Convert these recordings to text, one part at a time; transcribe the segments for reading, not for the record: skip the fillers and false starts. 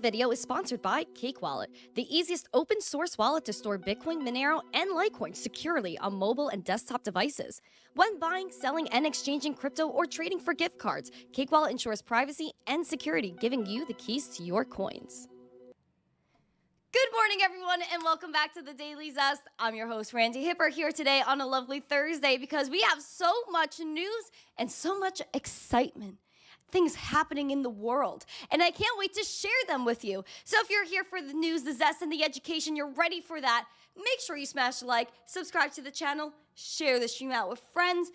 video is sponsored by Cake Wallet, the easiest open source wallet to store Bitcoin, Monero, and Litecoin securely on mobile and desktop devices. When buying, selling, and exchanging crypto or trading for gift cards, Cake Wallet ensures privacy and security, giving you the keys to your coins. Good morning, everyone, and welcome back to the Daily Zest. I'm your host, Randi Hipper, here today on a lovely Thursday because we have so much news and so much excitement. Things happening in the world, and I can't wait to share them with you. So if you're here for the news, the zest, and the education, you're ready for that, make sure you smash the like, subscribe to the channel, share the stream out with friends.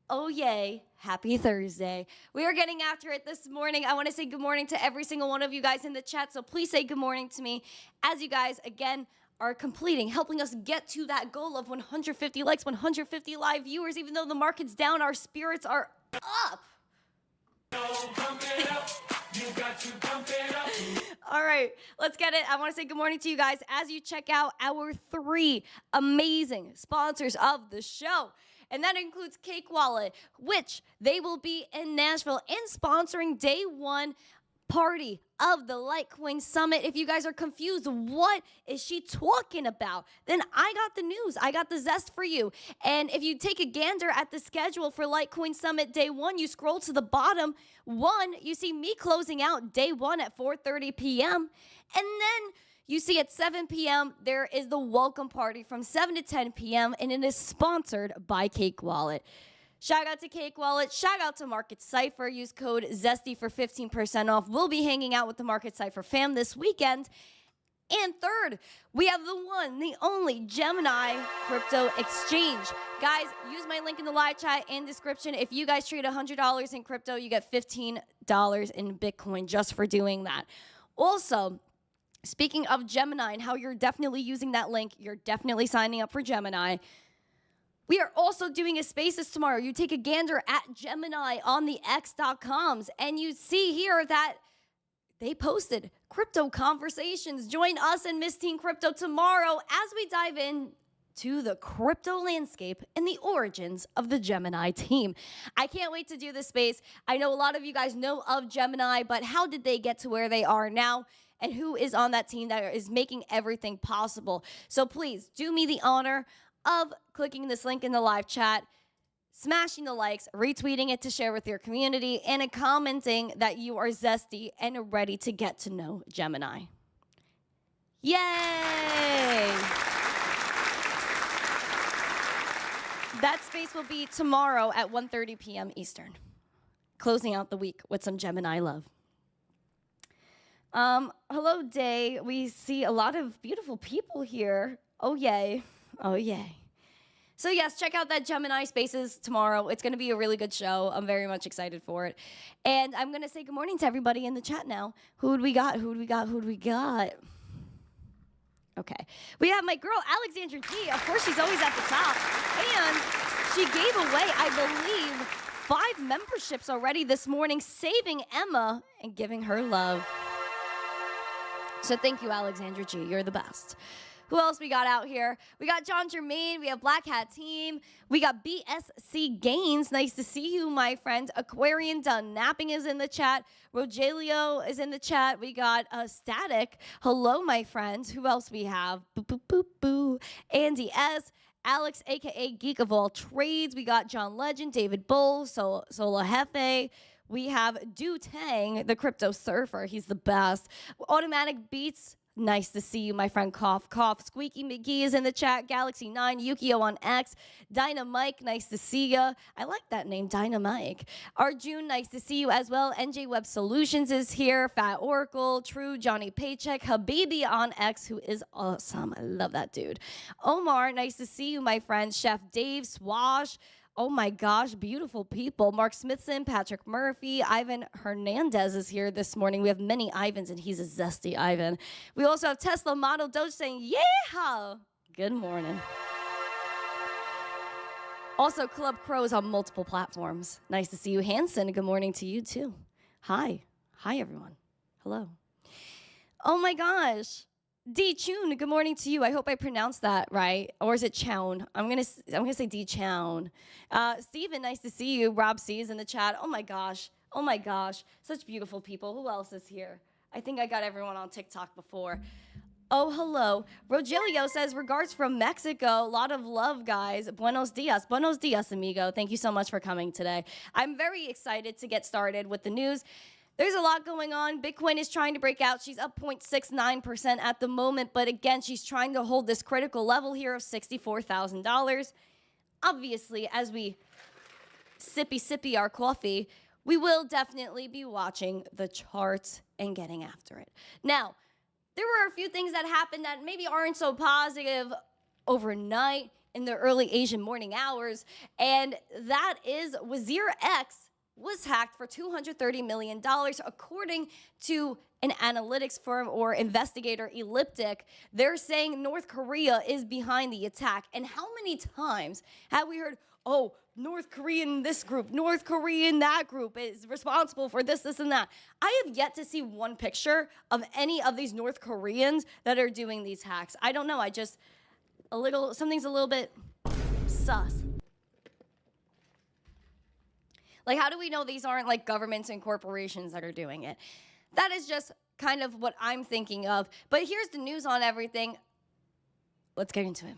Oh yay, happy Thursday. We are getting after it this morning. I want to say good morning to every single one of you guys in the chat, so please say good morning to me as you guys, again, are helping us get to that goal of 150 likes, 150 live viewers. Even though the market's down, our spirits are up. All right, let's get it. I want to say good morning to you guys as you check out our 3 amazing sponsors of the show. And that includes Cake Wallet, which they will be in Nashville and sponsoring day 1 party of the Litecoin Summit. If you guys are confused, what is she talking about? Then I got the news. I got the zest for you. And if you take a gander at the schedule for Litecoin Summit day 1, you scroll to the bottom. You see me closing out day 1 at 4:30 p.m. And then you see at 7 p.m., there is the welcome party from 7 to 10 p.m., and it is sponsored by Cake Wallet. Shout out to Cake Wallet. Shout out to Market Cipher. Use code ZESTY for 15% off. We'll be hanging out with the Market Cipher fam this weekend. And third, we have the one, the only Gemini Crypto Exchange. Guys, use my link in the live chat and description. If you guys trade $100 in crypto, you get $15 in Bitcoin just for doing that. Also, speaking of Gemini and how you're definitely using that link, you're definitely signing up for Gemini. We are also doing a Spaces tomorrow. You take a gander at Gemini on the X.coms, and you see here that they posted crypto conversations. Join us and missteencrypto tomorrow as we dive in to the crypto landscape and the origins of the Gemini team. I can't wait to do this space. I know a lot of you guys know of Gemini, but how did they get to where they are now? And who is on that team that is making everything possible? So please do me the honor of clicking this link in the live chat, smashing the likes, retweeting it to share with your community, and commenting that you are zesty and ready to get to know Gemini. Yay! That space will be tomorrow at 1:30 p.m. Eastern, closing out the week with some Gemini love. Hello, Day. We see a lot of beautiful people here. Oh, yay. Oh, yay. So, yes, check out that Gemini Spaces tomorrow. It's going to be a really good show. I'm very much excited for it. And I'm going to say good morning to everybody in the chat now. Who do we got? Who do we got? Who do we got? Okay. We have my girl, Alexandra G. Of course, she's always at the top. And she gave away, I believe, 5 memberships already this morning, saving Emma and giving her love. So thank you, Alexandra G. You're the best. Who else we got out here? We got John Germain. We have Black Hat Team. We got BSC Gains. Nice to see you, my friend. Aquarian Done Napping is in the chat. Rogelio is in the chat. We got Static. Hello, my friends. Who else we have? Boo, boo, boo, boo. Andy S. Alex, a.k.a. Geek of All Trades. We got John Legend, David Bull, Sola Jefe. We have Du Tang, the crypto surfer. He's the best. Automatic Beats. Nice to see you, my friend. Cough, cough. Squeaky McGee is in the chat. Galaxy9, Yukio on X. Dynamike, nice to see ya. I like that name, Dynamike. Arjun, nice to see you as well. NJ Web Solutions is here. Fat Oracle, True, Johnny Paycheck. Habibi on X, who is awesome. I love that dude. Omar, nice to see you, my friend. Chef Dave, Swash. Oh my gosh, beautiful people. Mark Smithson, Patrick Murphy, Ivan Hernandez is here this morning. We have many Ivans, and he's a zesty Ivan. We also have Tesla Model Doge saying, yeah! Good morning. Also, Club Crow is on multiple platforms. Nice to see you, Hanson. Good morning to you, too. Hi. Hi, everyone. Hello. Oh my gosh. D Chun, good morning to you. I hope I pronounced that right. Or is it Chown? I'm gonna say D Chown. Steven, nice to see you. Rob C is in the chat. Oh my gosh. Oh my gosh. Such beautiful people. Who else is here? I think I got everyone on TikTok before. Oh, hello. Rogelio says, regards from Mexico. A lot of love, guys. Buenos dias. Buenos dias, amigo. Thank you so much for coming today. I'm very excited to get started with the news. There's a lot going on. Bitcoin is trying to break out. She's up 0.69% at the moment. But again, she's trying to hold this critical level here of $64,000. Obviously, as we sippy our coffee, we will definitely be watching the charts and getting after it. Now, there were a few things that happened that maybe aren't so positive overnight in the early Asian morning hours, and that is WazirX was hacked for $230 million, according to an analytics firm or investigator, Elliptic. They're saying North Korea is behind the attack. And how many times have we heard, oh, North Korean this group, North Korean that group is responsible for this, this, and that. I have yet to see one picture of any of these North Koreans that are doing these hacks. I don't know. Something's a little bit sus. Like, how do we know these aren't like governments and corporations that are doing it? That is just kind of what I'm thinking of. But here's the news on everything. Let's get into it.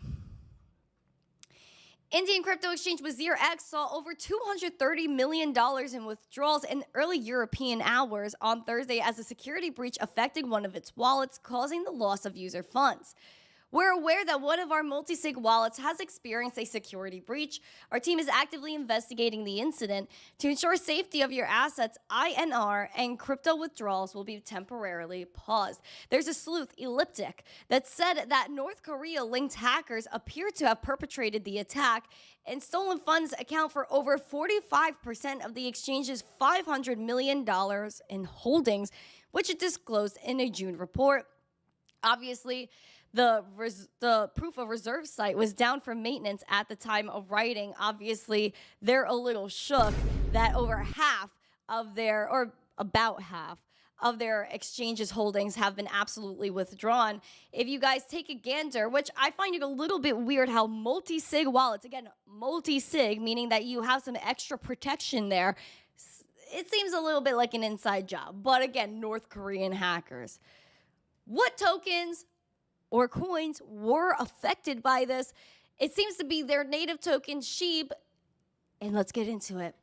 Indian crypto exchange WazirX saw over $230 million in withdrawals in early European hours on Thursday as a security breach affected one of its wallets, causing the loss of user funds. We're aware that one of our multi-sig wallets has experienced a security breach. Our team is actively investigating the incident. To ensure safety of your assets, INR and crypto withdrawals will be temporarily paused. There's a sleuth, Elliptic, that said that North Korea-linked hackers appear to have perpetrated the attack, and stolen funds account for over 45% of the exchange's $500 million in holdings, which it disclosed in a June report. Obviously, the proof of reserve site was down for maintenance at the time of writing. Obviously, they're a little shook that over half of their, or about half of their exchanges holdings have been absolutely withdrawn. If you guys take a gander, which I find it a little bit weird how multi-sig wallets, again, multi-sig, meaning that you have some extra protection there, it seems a little bit like an inside job. But again, North Korean hackers. What tokens or coins were affected by this? It seems to be their native token, SHIB, and let's get into it.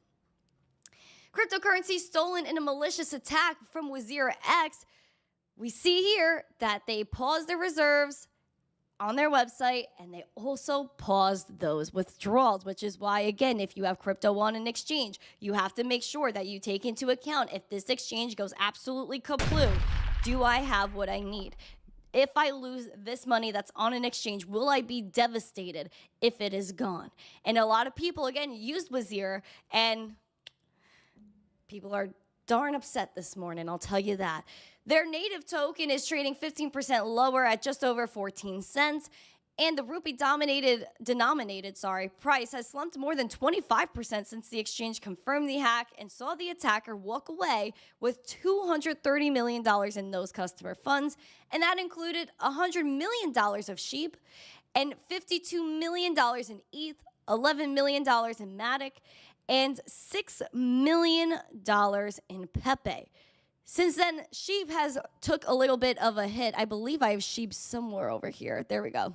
Cryptocurrency stolen in a malicious attack from WazirX. We see here that they paused their reserves on their website, and they also paused those withdrawals, which is why, again, if you have crypto on an exchange, you have to make sure that you take into account if this exchange goes absolutely kaput, do I have what I need? If I lose this money that's on an exchange, will I be devastated if it is gone? And a lot of people, again, used Wazir, and people are darn upset this morning, I'll tell you that. Their native token is trading 15% lower at just over 14 cents. And the rupee-denominated price has slumped more than 25% since the exchange confirmed the hack and saw the attacker walk away with $230 million in those customer funds. And that included $100 million of SHIB and $52 million in ETH, $11 million in Matic, and $6 million in Pepe. Since then, SHIB has took a little bit of a hit. I believe I have SHIB somewhere over here. There we go.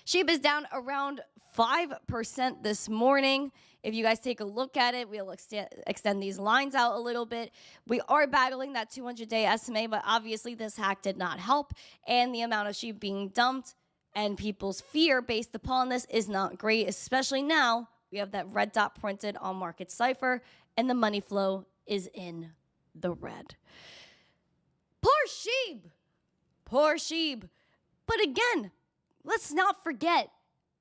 SHIB is down around 5% this morning. If you guys take a look at it, we'll extend these lines out a little bit. We are battling that 200-day SMA, but obviously this hack did not help. And the amount of SHIB being dumped and people's fear based upon this is not great, especially now we have that red dot printed on market Cipher, and the money flow is in the red. Poor SHIB. Poor SHIB. But again, let's not forget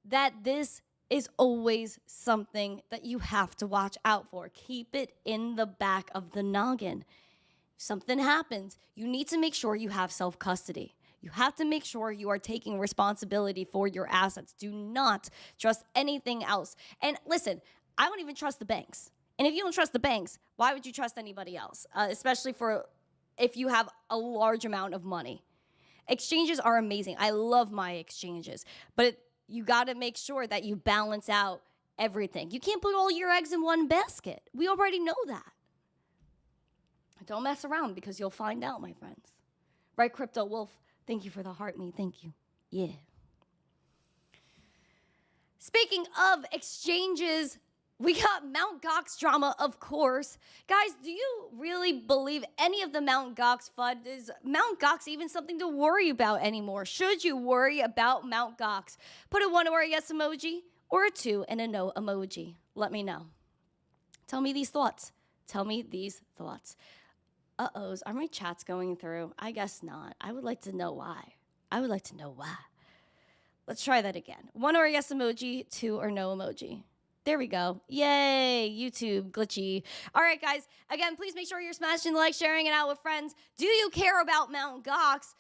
that this is always something that you have to watch out for. Keep it in the back of the noggin. If something happens, you need to make sure you have self-custody. You have to make sure you are taking responsibility for your assets. Do not trust anything else. And listen, I don't even trust the banks. And if you don't trust the banks, why would you trust anybody else? Especially for if you have a large amount of money. Exchanges are amazing. I love my exchanges. But you got to make sure that you balance out everything. You can't put all your eggs in one basket. We already know that. Don't mess around because you'll find out, my friends. Right, Crypto Wolf? Thank you for the heart me. Thank you. Yeah. Speaking of exchanges, we got Mt. Gox drama, of course. Guys, do you really believe any of the Mt. Gox FUD? Is Mt. Gox even something to worry about anymore? Should you worry about Mt. Gox? Put a 1 or a yes emoji or a 2 and a no emoji. Let me know. Tell me these thoughts. Tell me these thoughts. Uh-ohs, are my chats going through? I guess not. I would like to know why. I would like to know why. Let's try that again. 1 or a yes emoji, 2 or no emoji. There we go. Yay, YouTube, glitchy. All right, guys. Again, please make sure you're smashing the like, sharing it out with friends. Do you care about Mt. Gox?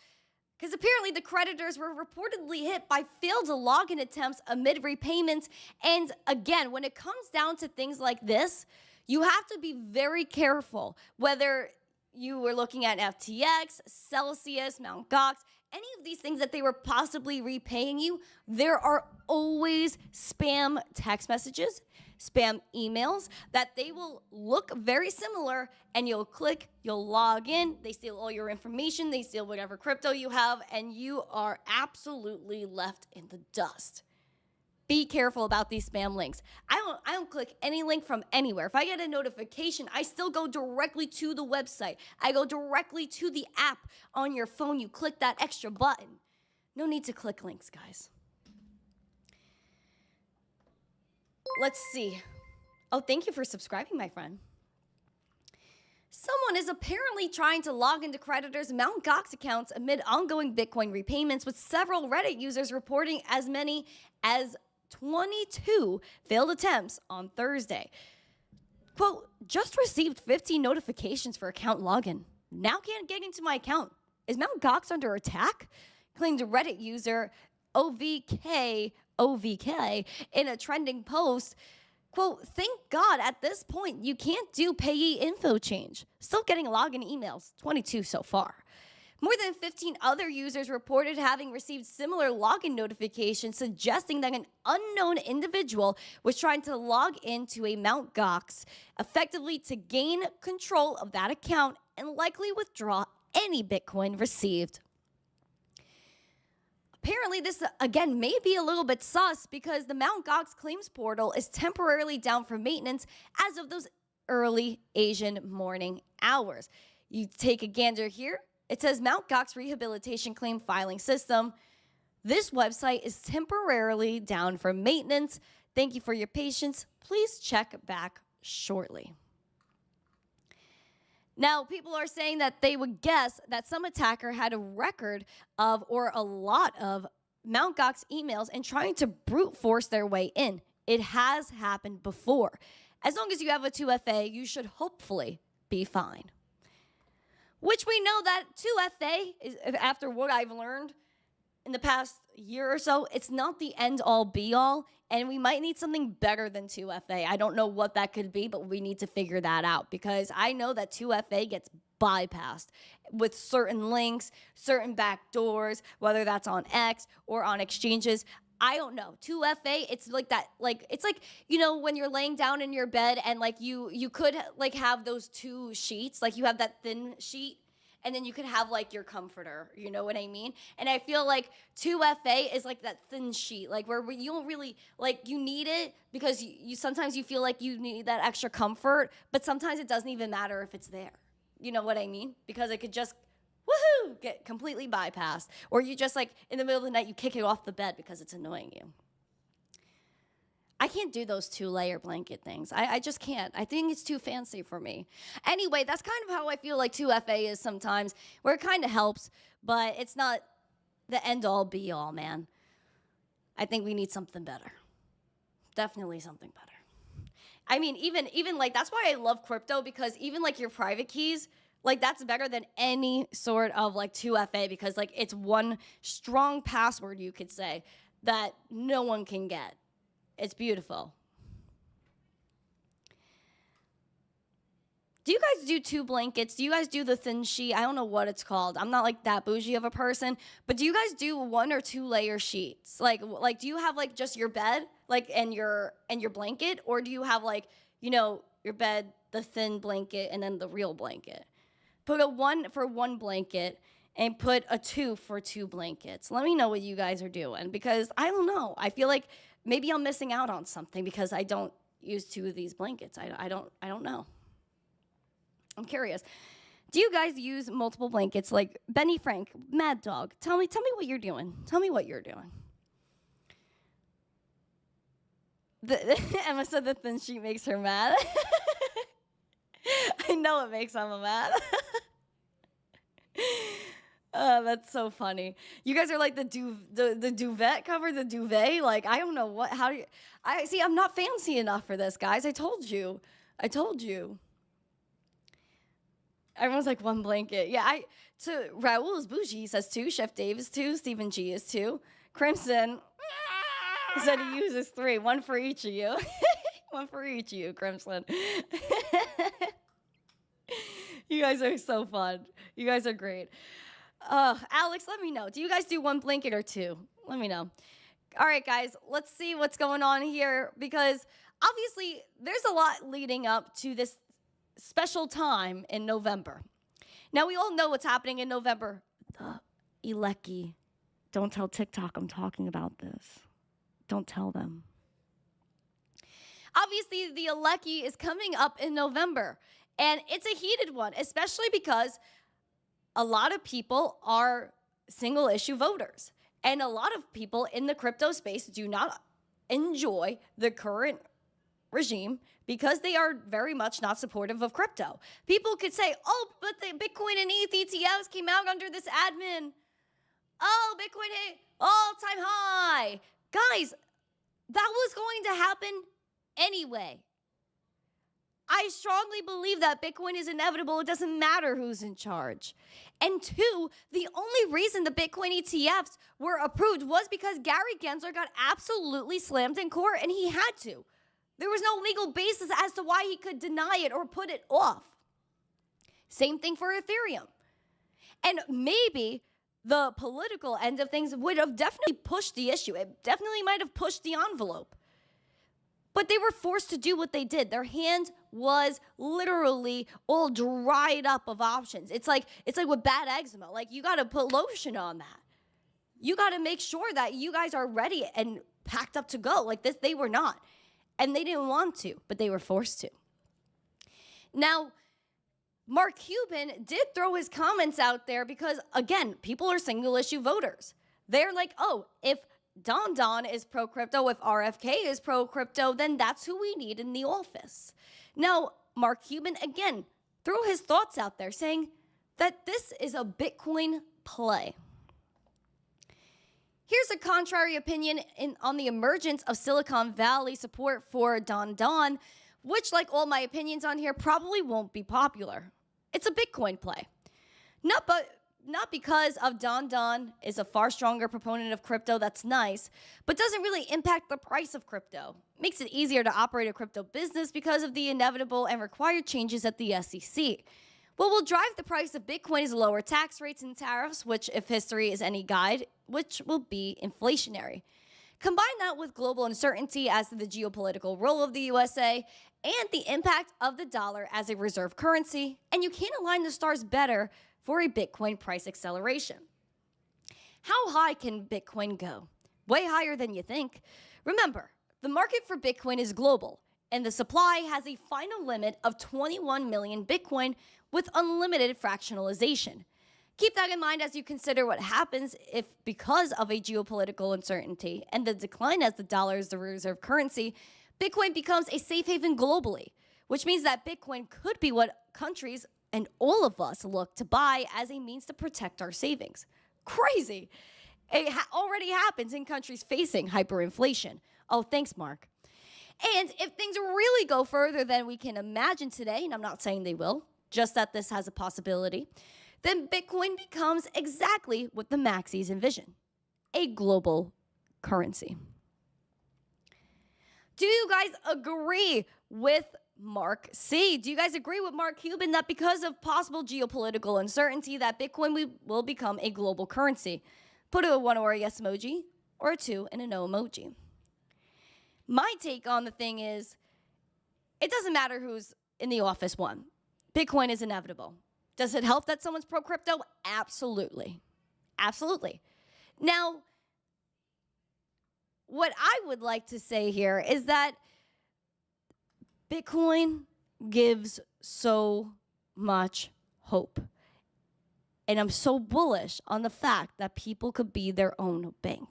Because apparently the creditors were reportedly hit by failed login attempts amid repayments. And again, when it comes down to things like this, you have to be very careful whether you were looking at FTX, Celsius, Mt. Gox, any of these things that they were possibly repaying you. There are always spam text messages, spam emails that they will look very similar, and you'll click, you'll log in, they steal all your information, they steal whatever crypto you have, and you are absolutely left in the dust. Be careful about these spam links. I don't click any link from anywhere. If I get a notification, I still go directly to the website. I go directly to the app on your phone. You click that extra button. No need to click links, guys. Let's see. Oh, thank you for subscribing, my friend. Someone is apparently trying to log into creditors' Mt. Gox accounts amid ongoing Bitcoin repayments, with several Reddit users reporting as many as 22 failed attempts on Thursday. Quote, just received 15 notifications for account login. Now can't get into my account. Is Mt. Gox under attack? Claimed Reddit user OVK in a trending post. Quote, thank God at this point you can't do payee info change. Still getting login emails, 22 so far. More than 15 other users reported having received similar login notifications suggesting that an unknown individual was trying to log into a Mt. Gox effectively to gain control of that account and likely withdraw any Bitcoin received. Apparently, this, again, may be a little bit sus because the Mt. Gox claims portal is temporarily down for maintenance as of those early Asian morning hours. You take a gander here. It says Mt. Gox Rehabilitation Claim Filing System. This website is temporarily down for maintenance. Thank you for your patience. Please check back shortly. Now, people are saying that they would guess that some attacker had a record of or a lot of Mt. Gox emails and trying to brute force their way in. It has happened before. As long as you have a 2FA, you should hopefully be fine. Which we know that 2FA, is, after what I've learned in the past year or so, it's not the end-all be-all, and we might need something better than 2FA. I don't know what that could be, but we need to figure that out, because I know that 2FA gets bypassed with certain links, certain backdoors, whether that's on X or on exchanges. I don't know. 2FA, it's like that, like, it's like, you know, when you're laying down in your bed and like you could like have those two sheets, like you have that thin sheet and then you could have like your comforter, you know what I mean? And I feel like 2FA is like that thin sheet, like where you don't really, like you need it because you sometimes you feel like you need that extra comfort, but sometimes it doesn't even matter if it's there. You know what I mean? Because it could just woohoo, get completely bypassed. Or you just like, in the middle of the night, you kick it off the bed because it's annoying you. I can't do those 2-layer blanket things. I just can't. I think it's too fancy for me. Anyway, that's kind of how I feel like 2FA is sometimes, where it kind of helps, but it's not the end-all, be-all, man. I think we need something better. Definitely something better. I mean, even like, that's why I love crypto, because even like your private keys, like that's better than any sort of like 2FA, because like it's one strong password, you could say, that no one can get. It's beautiful. Do you guys do 2 blankets? Do you guys do the thin sheet? I don't know what it's called. I'm not like that bougie of a person, but do you guys do 1 or 2 layer sheets? Like do you have like just your bed, like and your blanket, or do you have like, you know, your bed, the thin blanket, and then the real blanket? put a 1 for 1 blanket and put a 2 for 2 blankets. Let me know what you guys are doing, because I don't know. I feel like maybe I'm missing out on something because I don't use 2 of these blankets. I don't know. I'm curious. Do you guys use multiple blankets? Like Benny Frank, Mad Dog, tell me what you're doing. Tell me what you're doing. Emma said the thin sheet makes her mad. I know it makes Emma mad. That's so funny. You guys are like the duvet cover, the duvet. Like, I don't know what, how do you, I'm not fancy enough for this, guys. I told you. Everyone's like 1 blanket. Yeah, to Raul is bougie. He says 2. Chef Dave is 2. Stephen G is 2. Crimson said he uses 3. 1 for each of you. 1 for each of you, Crimson. You guys are so fun. You guys are great. Alex, let me know. Do you guys do 1 blanket or 2? Let me know. All right, guys, let's see what's going on here, because obviously there's a lot leading up to this special time in November. Now, we all know what's happening in November. The Elecky. Don't tell TikTok I'm talking about this. Don't tell them. Obviously, the Elecky is coming up in November, and it's a heated one, especially because a lot of people are single issue voters, and a lot of people in the crypto space do not enjoy the current regime because they are very much not supportive of crypto. People could say, oh, but the Bitcoin and ETH ETFs came out under this admin. Oh, Bitcoin hit all-time high. Guys, that was going to happen anyway. I strongly believe that Bitcoin is inevitable. It doesn't matter who's in charge. And 2, the only reason the Bitcoin ETFs were approved was because Gary Gensler got absolutely slammed in court, and he had to. There was no legal basis as to why he could deny it or put it off. Same thing for Ethereum. And maybe the political end of things would have definitely pushed the issue. It definitely might have pushed the envelope. But they were forced to do what they did. Their hand was literally all dried up of options. It's like with bad eczema. Like, you got to put lotion on that. You got to make sure that you guys are ready and packed up to go. Like this, they were not. And they didn't want to, but they were forced to. Now, Mark Cuban did throw his comments out there because, again, people are single issue voters. They're like, oh, if Don is pro-crypto, if RFK is pro-crypto, then that's who we need in the office. Now, Mark Cuban, again, threw his thoughts out there saying that this is a Bitcoin play. Here's a contrary opinion on the emergence of Silicon Valley support for Don, which, like all my opinions on here, probably won't be popular. It's a Bitcoin play. Not because of Don is a far stronger proponent of crypto, that's nice, but doesn't really impact the price of crypto. Makes it easier to operate a crypto business because of the inevitable and required changes at the SEC. What will drive the price of Bitcoin is lower tax rates and tariffs, which, if history is any guide, which will be inflationary. Combine that with global uncertainty as to the geopolitical role of the USA and the impact of the dollar as a reserve currency, and you can't align the stars better for a Bitcoin price acceleration. How high can Bitcoin go? Way higher than you think. Remember, the market for Bitcoin is global, and the supply has a final limit of 21 million Bitcoin with unlimited fractionalization. Keep that in mind as you consider what happens if, because of a geopolitical uncertainty and the decline as the dollar is the reserve currency, Bitcoin becomes a safe haven globally, which means that Bitcoin could be what countries and all of us look to buy as a means to protect our savings. Crazy. It already happens in countries facing hyperinflation. Oh, thanks, Mark. And if things really go further than we can imagine today, and I'm not saying they will, just that this has a possibility, then Bitcoin becomes exactly what the Maxis envision, a global currency. Do you guys agree with Mark C? Do you guys agree with Mark Cuban that because of possible geopolitical uncertainty that Bitcoin will become a global currency? Put a 1 or a yes emoji, or a 2 and a no emoji. My take on the thing is, it doesn't matter who's in the office 1. Bitcoin is inevitable. Does it help that someone's pro-crypto? Absolutely. Absolutely. Now, what I would like to say here is that Bitcoin gives so much hope. And I'm so bullish on the fact that people could be their own bank.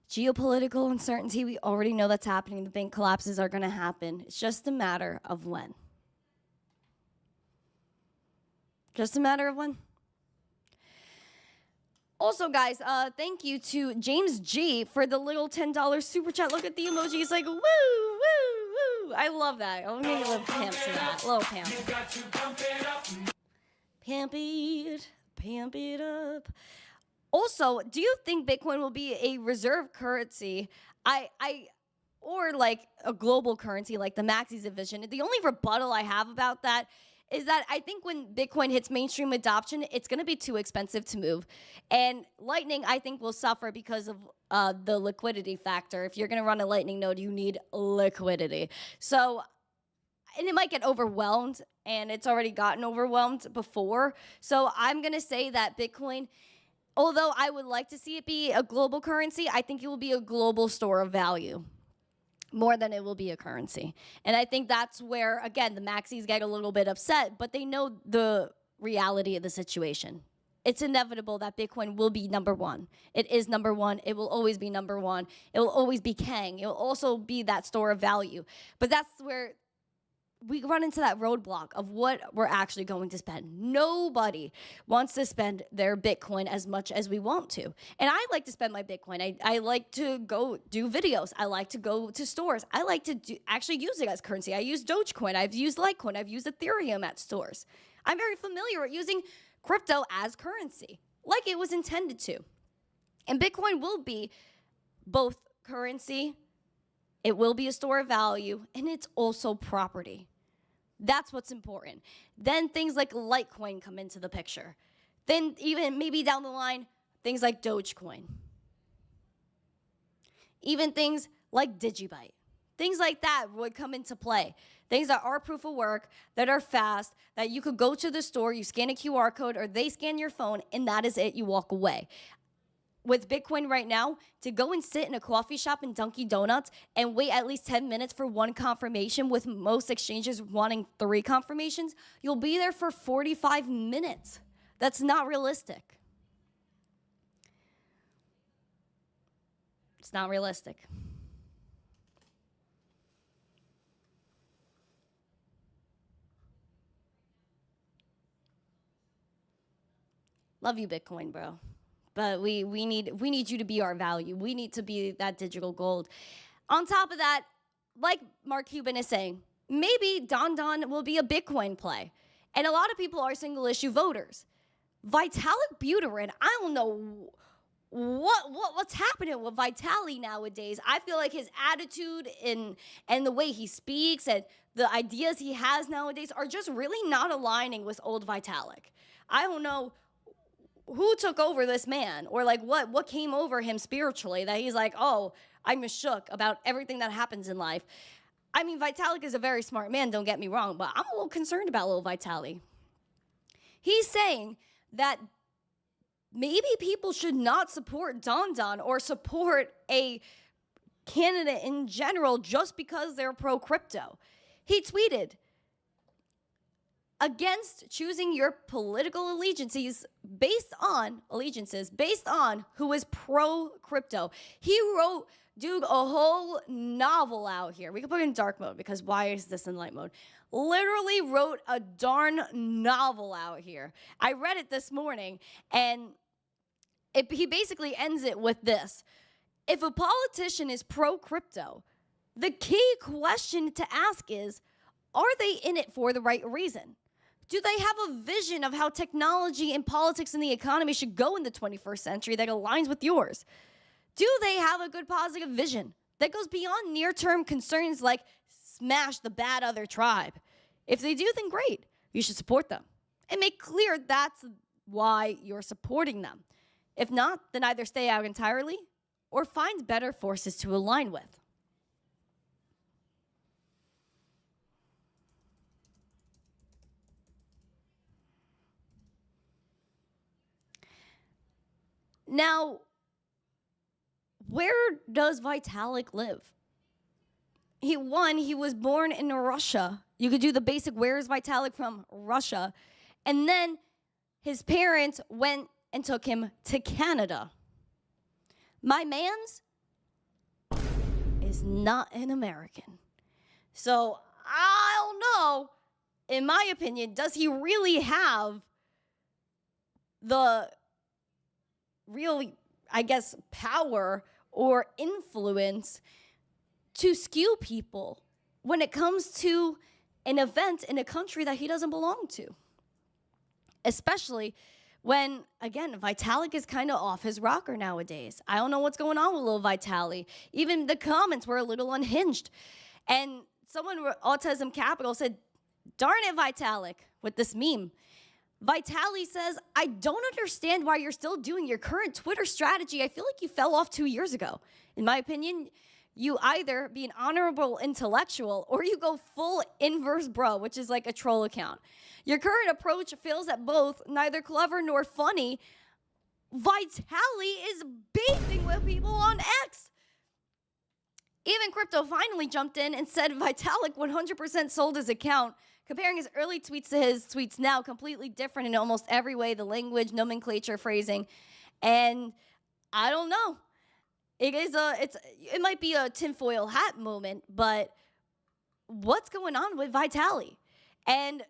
Geopolitical uncertainty, we already know that's happening. The bank collapses are going to happen. It's just a matter of when. Just a matter of when. Also, guys, thank you to James G for the little $10 super chat. Look at the emoji. He's like, woo, woo, woo. I love that. I'm going to give a pamp to that. Little pamp. Pamp it up. Also, do you think Bitcoin will be a reserve currency? Or like a global currency like the Maxi's vision? The only rebuttal I have about that is that I think when Bitcoin hits mainstream adoption, it's going to be too expensive to move. And Lightning, I think, will suffer because of the liquidity factor. If you're going to run a Lightning node, you need liquidity. So, and it might get overwhelmed, and it's already gotten overwhelmed before. So I'm going to say that Bitcoin, although I would like to see it be a global currency, I think it will be a global store of value more than it will be a currency. And I think that's where, again, the maxis get a little bit upset, but they know the reality of the situation. It's inevitable that Bitcoin will be number one. It is number one. It will always be number one. It will always be king. It will also be that store of value. But that's where we run into that roadblock of what we're actually going to spend. Nobody wants to spend their Bitcoin as much as we want to. And I like to spend my Bitcoin. I like to go do videos. I like to go to stores. I like to actually use it as currency. I use Dogecoin. I've used Litecoin. I've used Ethereum at stores. I'm very familiar with using crypto as currency, like it was intended to. And Bitcoin will be both currency, it will be a store of value, and it's also property. That's what's important. Then things like Litecoin come into the picture. Then even maybe down the line, things like Dogecoin. Even things like Digibyte. Things like that would come into play. Things that are proof of work, that are fast, that you could go to the store, you scan a QR code, or they scan your phone, and that is it, you walk away. With Bitcoin right now, to go and sit in a coffee shop in Dunkin' Donuts and wait at least 10 minutes for one confirmation, with most exchanges wanting 3 confirmations, you'll be there for 45 minutes. That's not realistic. It's not realistic. Love you, Bitcoin, bro. But we need you to be our value. We need to be that digital gold. On top of that, like Mark Cuban is saying, maybe Don will be a Bitcoin play. And a lot of people are single issue voters. Vitalik Buterin, I don't know what's happening with Vitalik nowadays. I feel like his attitude and the way he speaks and the ideas he has nowadays are just really not aligning with old Vitalik. I don't know who took over this man, or like what came over him spiritually that he's like, oh, I'm shook about everything that happens in life. I mean, Vitalik is a very smart man, don't get me wrong, but I'm a little concerned about little Vitalik. He's saying that maybe people should not support Don or support a candidate in general just because they're pro-crypto. He tweeted, against choosing your political allegiances based on who is pro-crypto. He wrote, dude, a whole novel out here. We can put it in dark mode because why is this in light mode? Literally wrote a darn novel out here. I read it this morning, and he basically ends it with this. If a politician is pro-crypto, the key question to ask is, are they in it for the right reason? Do they have a vision of how technology and politics and the economy should go in the 21st century that aligns with yours? Do they have a good positive vision that goes beyond near-term concerns like smash the bad other tribe? If they do, then great. You should support them and make clear that's why you're supporting them. If not, then either stay out entirely or find better forces to align with. Now, where does Vitalik live? He was born in Russia. You could do the basic, where is Vitalik from? Russia. And then his parents went and took him to Canada. My man's is not an American. So I don't know, in my opinion, does he really have the real, I guess, power or influence to skew people when it comes to an event in a country that he doesn't belong to? Especially when, again, Vitalik is kind of off his rocker nowadays. I don't know what's going on with little Vitalik. Even the comments were a little unhinged. And someone, Autism Capital, said, darn it, Vitalik, with this meme. Vitalik says, I don't understand why you're still doing your current Twitter strategy. I feel like you fell off 2 years ago. In my opinion, you either be an honorable intellectual or you go full inverse bro, which is like a troll account. Your current approach feels at both neither clever nor funny. Vitalik is beefing with people on X. Even Crypto finally jumped in and said Vitalik 100% sold his account, comparing his early tweets to his tweets now, completely different in almost every way, the language, nomenclature, phrasing. And I don't know. It might be a tinfoil hat moment, but what's going on with Vitalik? And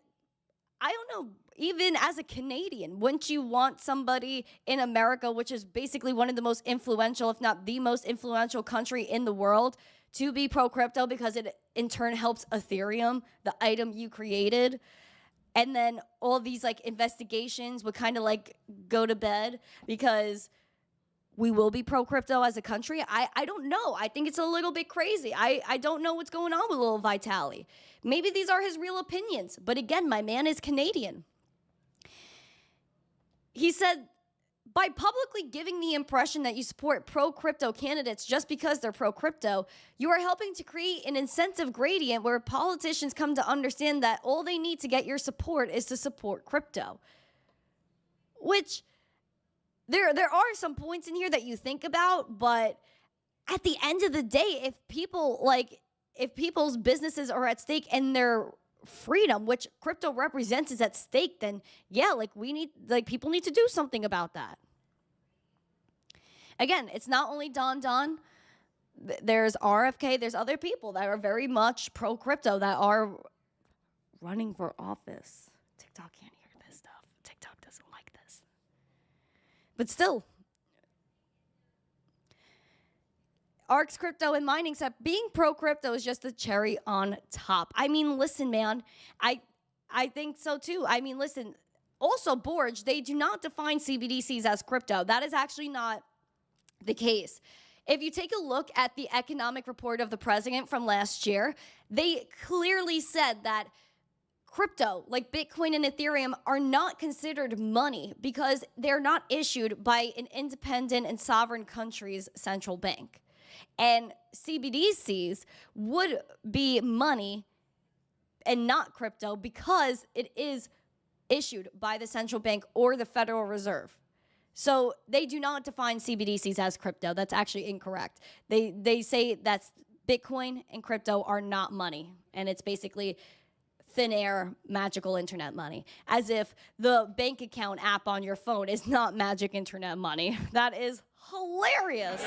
I don't know, even as a Canadian, wouldn't you want somebody in America, which is basically one of the most influential, if not the most influential country in the world, to be pro-crypto because it in turn helps Ethereum, the item you created? And then all these like investigations would kind of like go to bed because we will be pro-crypto as a country. I don't know. I think it's a little bit crazy. I don't know what's going on with little Vitalik. Maybe these are his real opinions. But again, my man is Canadian. He said, by publicly giving the impression that you support pro-crypto candidates just because they're pro-crypto, you are helping to create an incentive gradient where politicians come to understand that all they need to get your support is to support crypto. Which, there are some points in here that you think about, but at the end of the day, if people's businesses are at stake and their freedom, which crypto represents, is at stake, then yeah, people need to do something about that. Again, it's not only Don. There's RFK, there's other people that are very much pro-crypto that are running for office. TikTok can't hear this stuff. TikTok doesn't like this. But still, ARK's Crypto and Mining said being pro-crypto is just the cherry on top. I mean, listen, man, I think so too. I mean, listen, also Borge, they do not define CBDCs as crypto. That is actually not the case. If you take a look at the economic report of the president from last year, they clearly said that crypto, like Bitcoin and Ethereum, are not considered money because they're not issued by an independent and sovereign country's central bank. And CBDCs would be money and not crypto because it is issued by the central bank or the Federal Reserve. So they do not define CBDCs as crypto. That's actually incorrect. They say that Bitcoin and crypto are not money, and it's basically thin air, magical internet money, as if the bank account app on your phone is not magic internet money. That is hilarious.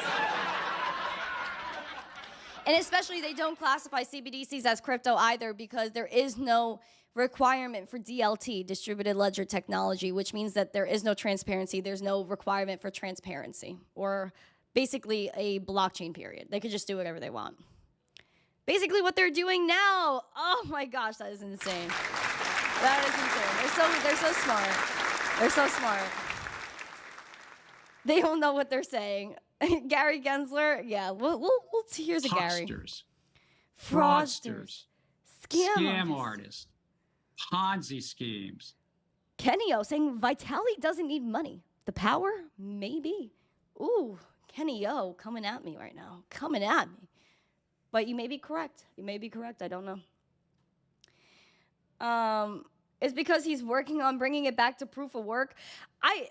And especially they don't classify CBDCs as crypto either because there is no requirement for DLT, distributed ledger technology, which means that there is no transparency. There's no requirement for transparency or basically a blockchain period. They could just do whatever they want. Basically what they're doing now, oh my gosh, that is insane. That is insane. They're so smart. They're so smart. They don't know what they're saying. Gary Gensler, yeah, here's a Gary. Fraudsters. Scam artists. Ponzi schemes. Kenny O saying Vitalik doesn't need money. The power? Maybe. Ooh, Kenny O coming at me right now. Coming at me. But you may be correct. You may be correct. I don't know. is because he's working on bringing it back to proof of work.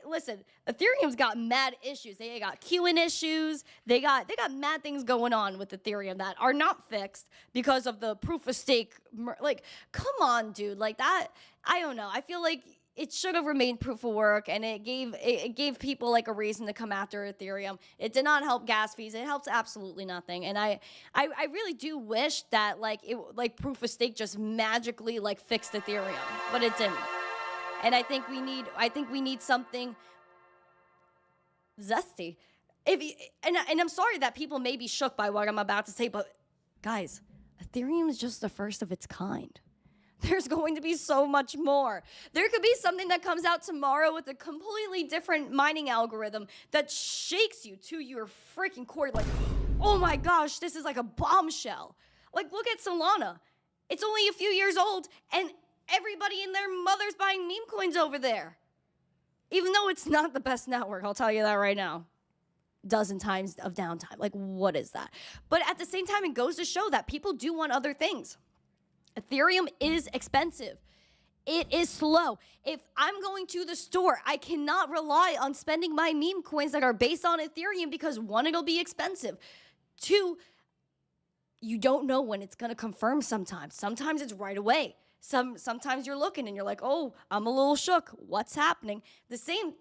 Listen, Ethereum's got mad issues. They got queuing issues. They got mad things going on with Ethereum that are not fixed because of the proof of stake. Like, come on, dude. Like that, I don't know. I feel like it should have remained proof of work, and it gave people like a reason to come after Ethereum. It did not help gas fees. It helps absolutely nothing. And I really do wish that like proof of stake just magically like fixed Ethereum, but it didn't. And I think we need something zesty. And I'm sorry that people may be shook by what I'm about to say, but guys, Ethereum is just the first of its kind. There's going to be so much more. There could be something that comes out tomorrow with a completely different mining algorithm that shakes you to your freaking core. Like, oh my gosh, this is like a bombshell. Like, look at Solana. It's only a few years old, and everybody and their mother's buying meme coins over there. Even though it's not the best network, I'll tell you that right now. Dozen times of downtime. Like, what is that? But at the same time, it goes to show that people do want other things. Ethereum is expensive. It is slow. If I'm going to the store, I cannot rely on spending my meme coins that are based on Ethereum because one, it'll be expensive. Two, you don't know when it's going to confirm sometimes. Sometimes it's right away. Sometimes you're looking and you're like, oh, I'm a little shook. What's happening? The same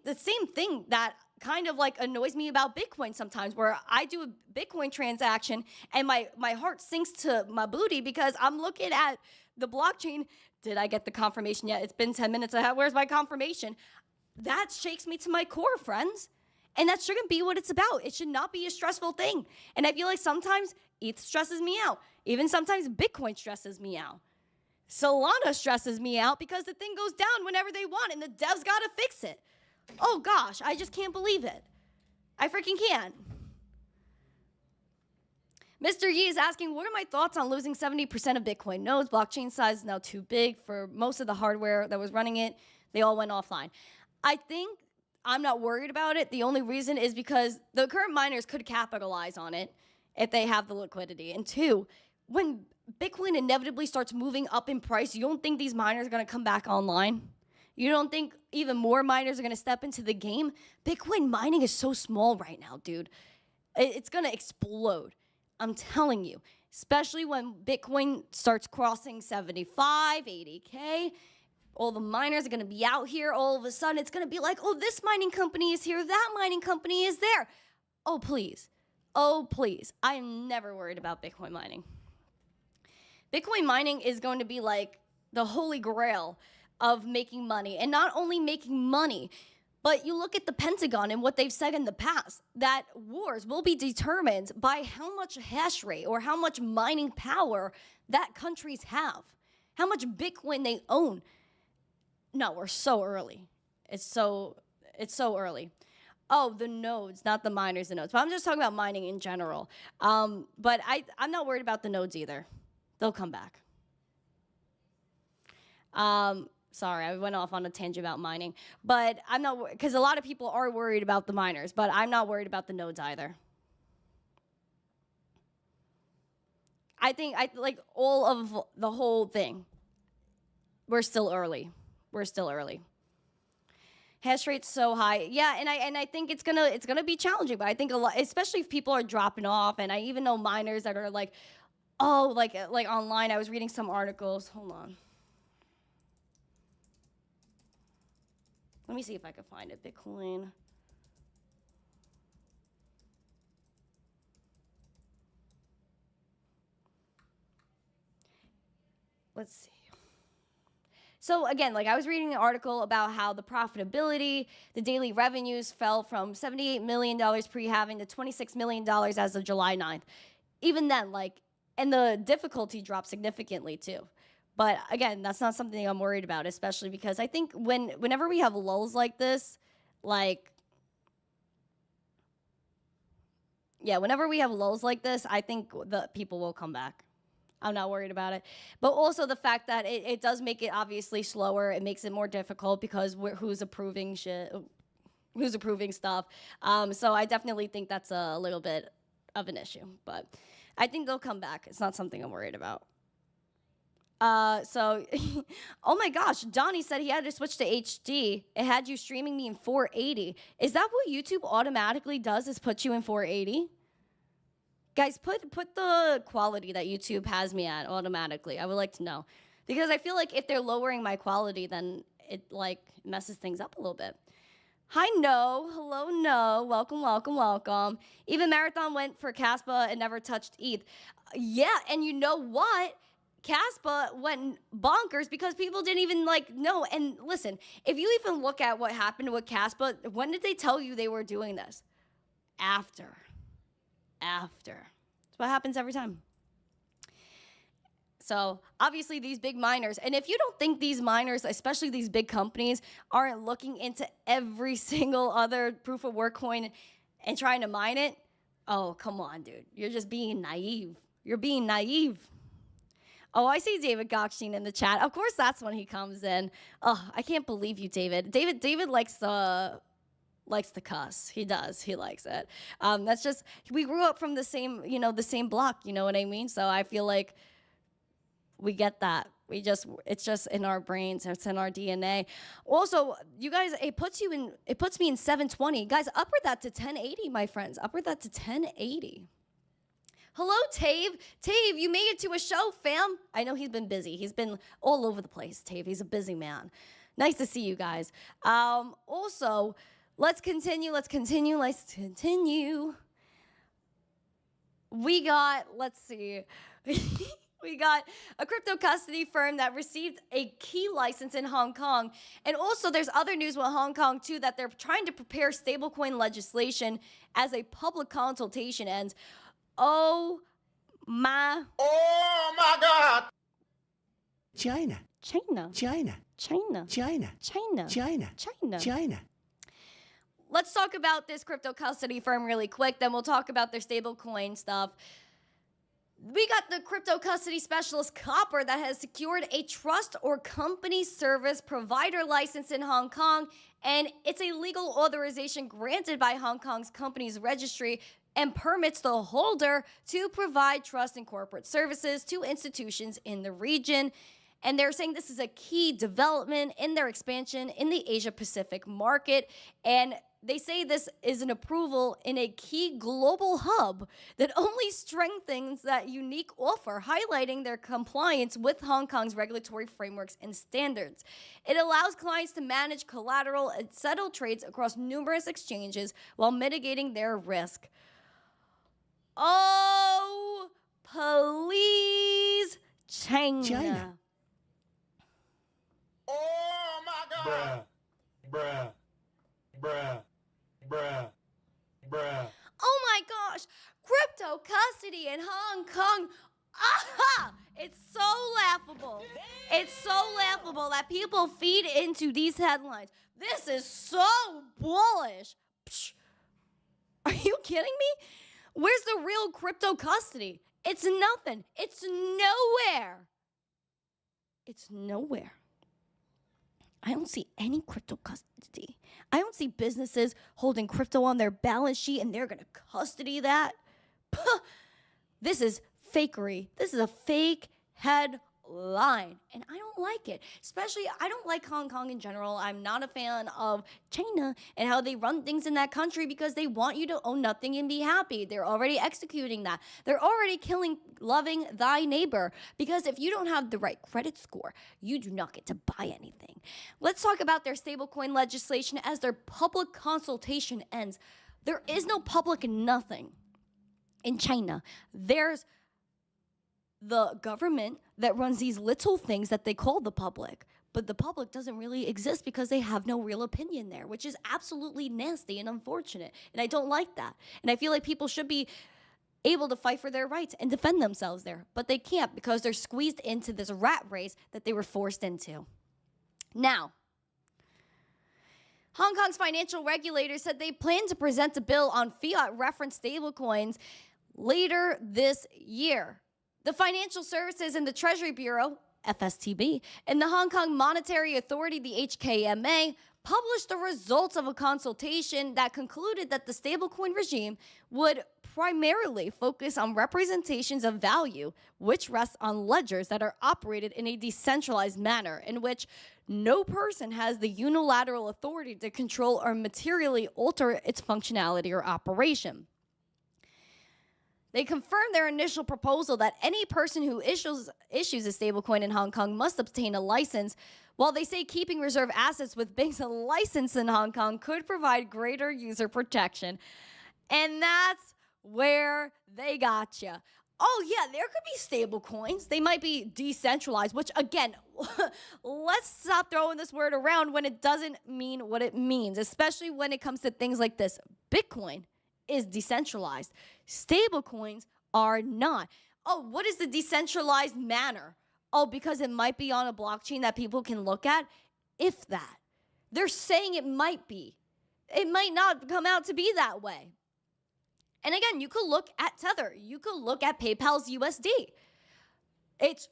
thing that kind of like annoys me about Bitcoin sometimes, where I do a Bitcoin transaction and my heart sinks to my booty because I'm looking at the blockchain. Did I get the confirmation yet? It's been 10 minutes. Where's my confirmation? That shakes me to my core, friends. And that shouldn't be what it's about. It should not be a stressful thing. And I feel like sometimes ETH stresses me out. Even sometimes Bitcoin stresses me out. Solana stresses me out because the thing goes down whenever they want and the devs got to fix it. Oh gosh, I just can't believe it. I freaking can't. Mr. Yi is asking, what are my thoughts on losing 70% of Bitcoin nodes? Blockchain size is now too big for most of the hardware that was running it. They all went offline. I think I'm not worried about it. The only reason is because the current miners could capitalize on it if they have the liquidity. And two, when Bitcoin inevitably starts moving up in price, you don't think these miners are going to come back online? You don't think even more miners are going to step into the game? Bitcoin mining is so small right now, dude. It's going to explode. I'm telling you, especially when Bitcoin starts crossing 75, 80K. All the miners are going to be out here. All of a sudden, it's going to be like, oh, this mining company is here. That mining company is there. Oh, please. Oh, please. I'm never worried about Bitcoin mining. Bitcoin mining is going to be like the holy grail of making money. And not only making money, but you look at the Pentagon and what they've said in the past, that wars will be determined by how much hash rate or how much mining power that countries have, how much Bitcoin they own. No, we're so early. It's so early. Oh, the nodes, not the miners, the nodes. But I'm just talking about mining in general. But I'm not worried about the nodes either. They'll come back. Sorry, I went off on a tangent about mining. But I'm not, because a lot of people are worried about the miners, but I'm not worried about the nodes either. I think, like all of the whole thing, we're still early. We're still early. Hash rate's so high. Yeah, and I think it's gonna be challenging, but I think a lot, especially if people are dropping off, and I even know miners that are like, oh, like online. I was reading some articles. Hold on. Let me see if I can find it. Bitcoin. Let's see. So again, like I was reading an article about how the profitability, the daily revenues fell from $78 million pre-halving to $26 million as of July 9th. Even then, like, and the difficulty dropped significantly too. But again, that's not something I'm worried about, especially because I think whenever we have lulls like this, like, yeah, whenever we have lulls like this, I think the people will come back. I'm not worried about it. But also the fact that it does make it obviously slower. It makes it more difficult because who's approving shit, who's approving stuff. So I definitely think that's a little bit of an issue. But I think they'll come back. It's not something I'm worried about. So, oh my gosh, Donnie said he had to switch to HD. It had you streaming me in 480. Is that what YouTube automatically does, is put you in 480? Guys, put the quality that YouTube has me at automatically. I would like to know. Because I feel like if they're lowering my quality, then it like messes things up a little bit. Hi, No. Hello, No. Welcome, welcome, welcome. Even Marathon went for Caspa and never touched ETH. Yeah, and you know what? Caspa went bonkers because people didn't even like know. And listen, if you even look at what happened with Caspa, when did they tell you they were doing this? After. That's what happens every time. So obviously these big miners, and if you don't think these miners, especially these big companies, aren't looking into every single other proof of work coin and trying to mine it, oh, come on, dude. You're just being naive. You're being naive. Oh, I see David Gockstein in the chat. Of course, that's when he comes in. Oh, I can't believe you, David. David likes the cuss. He does. He likes it. That's just, we grew up from the same, the same block. You know what I mean? So I feel like we get that. It's just in our brains. It's in our DNA. Also, you guys, it puts me in 720. Guys, upward that to 1080, my friends. Upward that to 1080. Hello, Tave. Tave, you made it to a show, fam. I know he's been busy. He's been all over the place, Tave. He's a busy man. Nice to see you guys. Also, let's continue. We got, let's see. We got a crypto custody firm that received a key license in Hong Kong. And also there's other news with Hong Kong too, that they're trying to prepare stablecoin legislation as a public consultation ends. Oh my God. China. Let's talk about this crypto custody firm really quick. Then we'll talk about their stablecoin stuff. We got the crypto custody specialist Copper that has secured a trust or company service provider license in Hong Kong. And it's a legal authorization granted by Hong Kong's companies registry and permits the holder to provide trust and corporate services to institutions in the region. And they're saying this is a key development in their expansion in the Asia-Pacific market. And they say this is an approval in a key global hub that only strengthens that unique offer, highlighting their compliance with Hong Kong's regulatory frameworks and standards. It allows clients to manage collateral and settle trades across numerous exchanges while mitigating their risk. Oh, please, China. Oh my God. Bruh. Oh my gosh, crypto custody in Hong Kong. Aha! It's so laughable. It's so laughable that people feed into these headlines. This is so bullish. Psh. Are you kidding me? Where's the real crypto custody? It's nothing. It's nowhere. I don't see any crypto custody. I don't see businesses holding crypto on their balance sheet and they're going to custody that. Puh. This is fakery. This is a fake headline. And I don't like it. Especially, I don't like Hong Kong in general. I'm not a fan of China and how they run things in that country because they want you to own nothing and be happy. They're already executing that. They're already killing loving thy neighbor because if you don't have the right credit score, you do not get to buy anything. Let's talk about their stablecoin legislation as their public consultation ends. There is no public nothing in China. There's the government that runs these little things that they call the public. But the public doesn't really exist because they have no real opinion there, which is absolutely nasty and unfortunate. And I don't like that. And I feel like people should be able to fight for their rights and defend themselves there. But they can't because they're squeezed into this rat race that they were forced into. Now, Hong Kong's financial regulators said they plan to present a bill on fiat-referenced stablecoins later this year. The Financial Services and the Treasury Bureau, FSTB, and the Hong Kong Monetary Authority, the HKMA, published the results of a consultation that concluded that the stablecoin regime would primarily focus on representations of value, which rests on ledgers that are operated in a decentralized manner, in which no person has the unilateral authority to control or materially alter its functionality or operation. They confirmed their initial proposal that any person who issues a stablecoin in Hong Kong must obtain a license, while they say keeping reserve assets with banks licensed in Hong Kong could provide greater user protection. And that's where they got you. Oh yeah, there could be stable coins. They might be decentralized, which again, let's stop throwing this word around when it doesn't mean what it means, especially when it comes to things like this. Bitcoin is decentralized. Stable coins are not. Oh, what is the decentralized manner? Oh, because it might be on a blockchain that people can look at? If that. They're saying it might be. It might not come out to be that way. And again, you could look at Tether. You could look at PayPal's USD. It's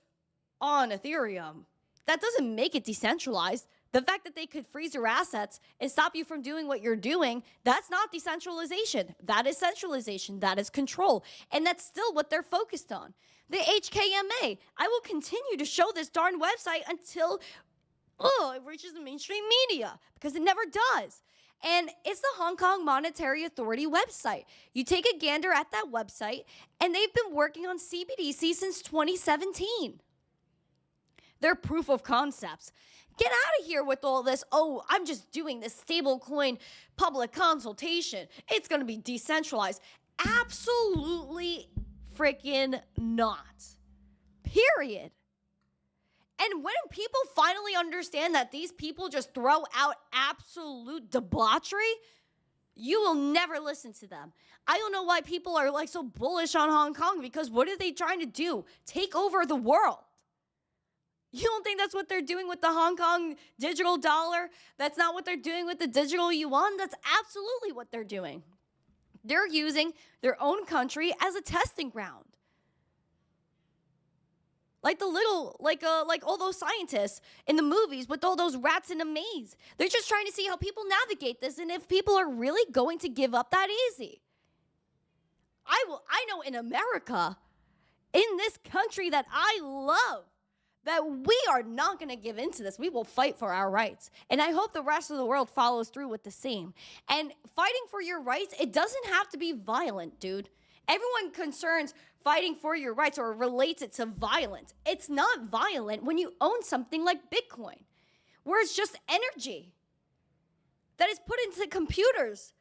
on Ethereum. That doesn't make it decentralized. The fact that they could freeze your assets and stop you from doing what you're doing, that's not decentralization. That is centralization. That is control. And that's still what they're focused on. The HKMA. I will continue to show this darn website until it reaches the mainstream media, because it never does. And it's the Hong Kong Monetary Authority website. You take a gander at that website, and they've been working on CBDC since 2017. They're proof of concepts. Get out of here with all this, oh, I'm just doing this stablecoin public consultation. It's going to be decentralized. Absolutely freaking not. Period. And when people finally understand that these people just throw out absolute debauchery, you will never listen to them. I don't know why people are like so bullish on Hong Kong, because what are they trying to do? Take over the world. You don't think that's what they're doing with the Hong Kong digital dollar? That's not what they're doing with the digital yuan? That's absolutely what they're doing. They're using their own country as a testing ground. Like like all those scientists in the movies with all those rats in a maze. They're just trying to see how people navigate this and if people are really going to give up that easy. I know in America, in this country that I love, that we are not going to give into this. We will fight for our rights. And I hope the rest of the world follows through with the same. And fighting for your rights, it doesn't have to be violent, dude. Everyone concerns fighting for your rights or relates it to violence. It's not violent when you own something like Bitcoin, where it's just energy that is put into computers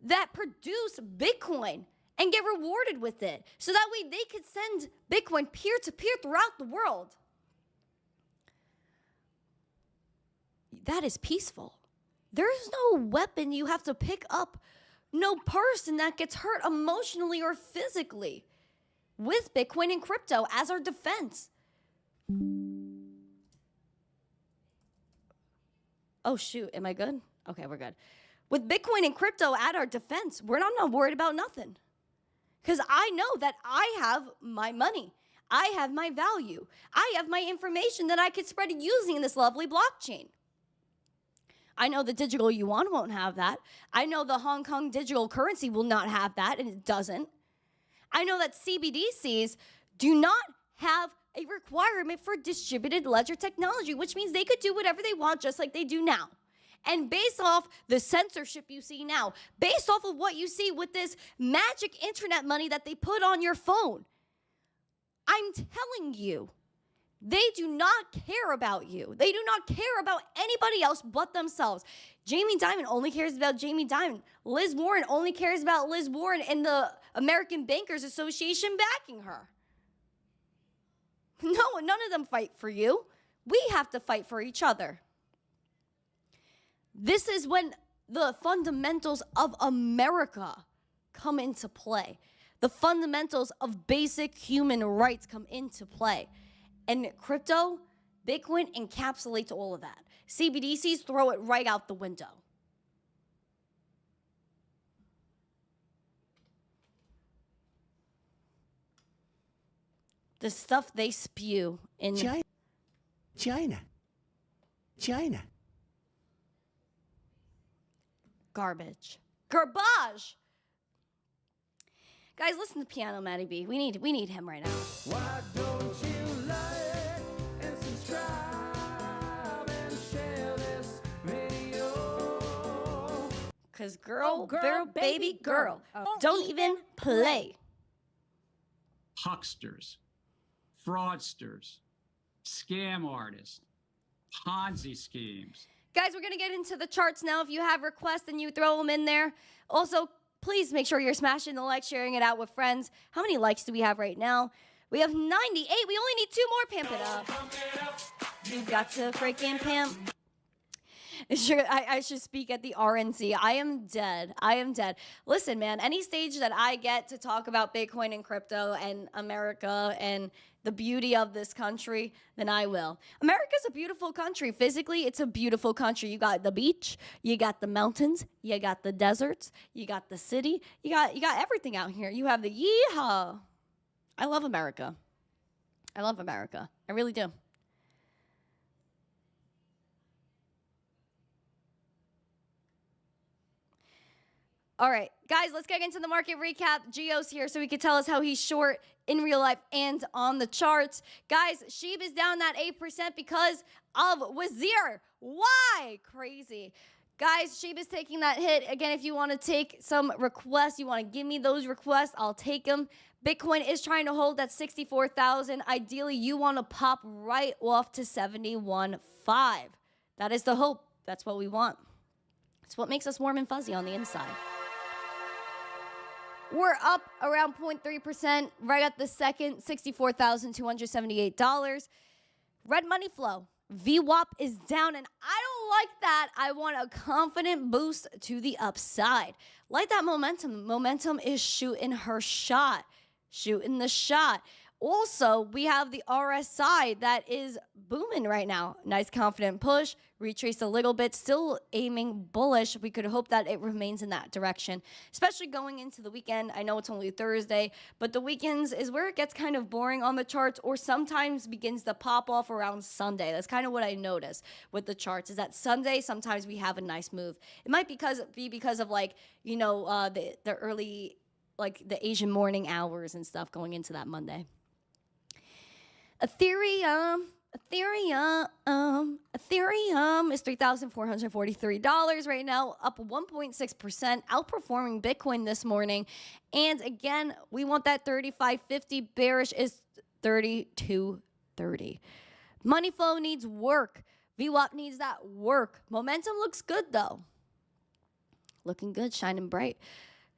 that produce Bitcoin and get rewarded with it. So that way they could send Bitcoin peer-to-peer throughout the world. That is peaceful. There's no weapon you have to pick up, no person that gets hurt emotionally or physically with Bitcoin and crypto as our defense. Oh, shoot. Am I good? Okay, we're good. With Bitcoin and crypto at our defense, we're not worried about nothing. Because I know that I have my money. I have my value. I have my information that I could spread using this lovely blockchain. I know the digital yuan won't have that. I know the Hong Kong digital currency will not have that, and it doesn't. I know that CBDCs do not have a requirement for distributed ledger technology, which means they could do whatever they want just like they do now. And based off the censorship you see now, based off of what you see with this magic internet money that they put on your phone, I'm telling you, they do not care about you. They do not care about anybody else but themselves. Jamie Dimon only cares about Jamie Dimon. Liz Warren only cares about Liz Warren and the American Bankers Association backing her. No, none of them fight for you. We have to fight for each other. This is when the fundamentals of America come into play. The fundamentals of basic human rights come into play. And crypto, Bitcoin encapsulates all of that. CBDCs throw it right out the window. The stuff they spew in China. garbage. Garbage. Guys, listen to Piano Matty B. We need him right now. Why don't you like and subscribe and share this video? Cause girl, girl, baby, baby, girl, girl. don't even play. Hucksters, fraudsters, scam artists, Ponzi schemes. Guys, we're going to get into the charts now. If you have requests, then you throw them in there. Also, please make sure you're smashing the like, sharing it out with friends. How many likes do we have right now? We have 98. We only need 2 more. Pamp it up. You've got to freaking pamp. Sure, I should speak at the RNC. I am dead. I am dead. Listen, man, any stage that I get to talk about Bitcoin and crypto and America and the beauty of this country, then I will. America's a beautiful country. Physically, it's a beautiful country. You got the beach, you got the mountains, you got the deserts, you got the city, you got everything out here. You have the yeehaw. I love America. I love America. I really do. All right, guys, let's get into the market recap. Gio's here so he can tell us how he's short in real life and on the charts. Guys, SHIB is down that 8% because of Wazir. Why? Crazy. Guys, SHIB is taking that hit. Again, if you want to take some requests, you want to give me those requests, I'll take them. Bitcoin is trying to hold that 64,000. Ideally, you want to pop right off to 71.5. That is the hope. That's what we want. It's what makes us warm and fuzzy on the inside. We're up around 0.3% right at the second, $64,278. Red money flow. VWAP is down, and I don't like that. I want a confident boost to the upside. Like that momentum. Momentum is shooting her shot. Shooting the shot. Also, we have the RSI that is booming right now. Nice confident push, retraced a little bit, still aiming bullish. We could hope that it remains in that direction, especially going into the weekend. I know it's only Thursday, but the weekends is where it gets kind of boring on the charts, or sometimes begins to pop off around Sunday. That's kind of what I notice with the charts, is that Sunday, sometimes we have a nice move. It might be because of, like, you know, the early, like the Asian morning hours and stuff going into that Monday. Ethereum is $3,443 right now, up 1.6%, outperforming Bitcoin this morning. And again, we want that 35.50. Bearish is 32.30. Money flow needs work. VWAP needs that work. Momentum looks good though. Looking good, shining bright.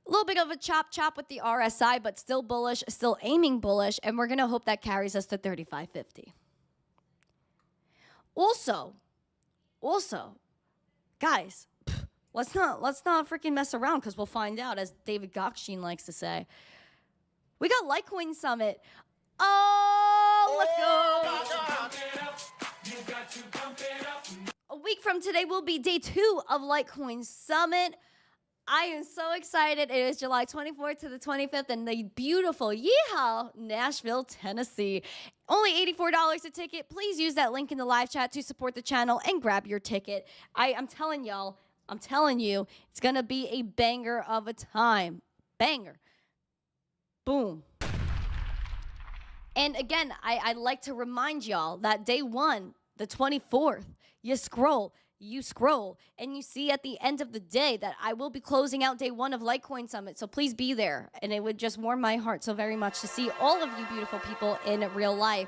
A little bit of a chop with the RSI, but still bullish, still aiming bullish, and we're going to hope that carries us to 35.50. Also, guys, let's not freaking mess around, because we'll find out, as David Gokshin likes to say. We got Litecoin Summit. Oh, let's go. A week from today will be day 2 of Litecoin Summit. I am so excited. It is July 24th to the 25th in the beautiful, yeehaw, Nashville, Tennessee. Only $84 a ticket. Please use that link in the live chat to support the channel and grab your ticket. I'm telling y'all, I'm telling you, it's going to be a banger of a time. Banger. Boom. And again, I'd like to remind y'all that day 1, the 24th, you scroll, and you see at the end of the day that I will be closing out day 1 of Litecoin Summit. So please be there. And it would just warm my heart so very much to see all of you beautiful people in real life.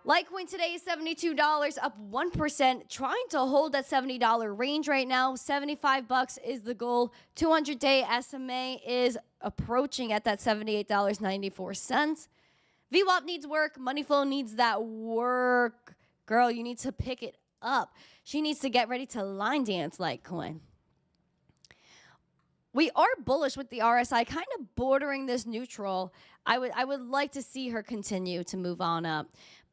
Litecoin today is $72, up 1%, trying to hold that $70 range right now. $75 is the goal. 200-day SMA is approaching at that $78.94. VWAP needs work. Money flow needs that work. Girl, you need to pick it up. She needs to get ready to line dance Litecoin. We are bullish with the RSI, kind of bordering this neutral. I would like to see her continue to move on up.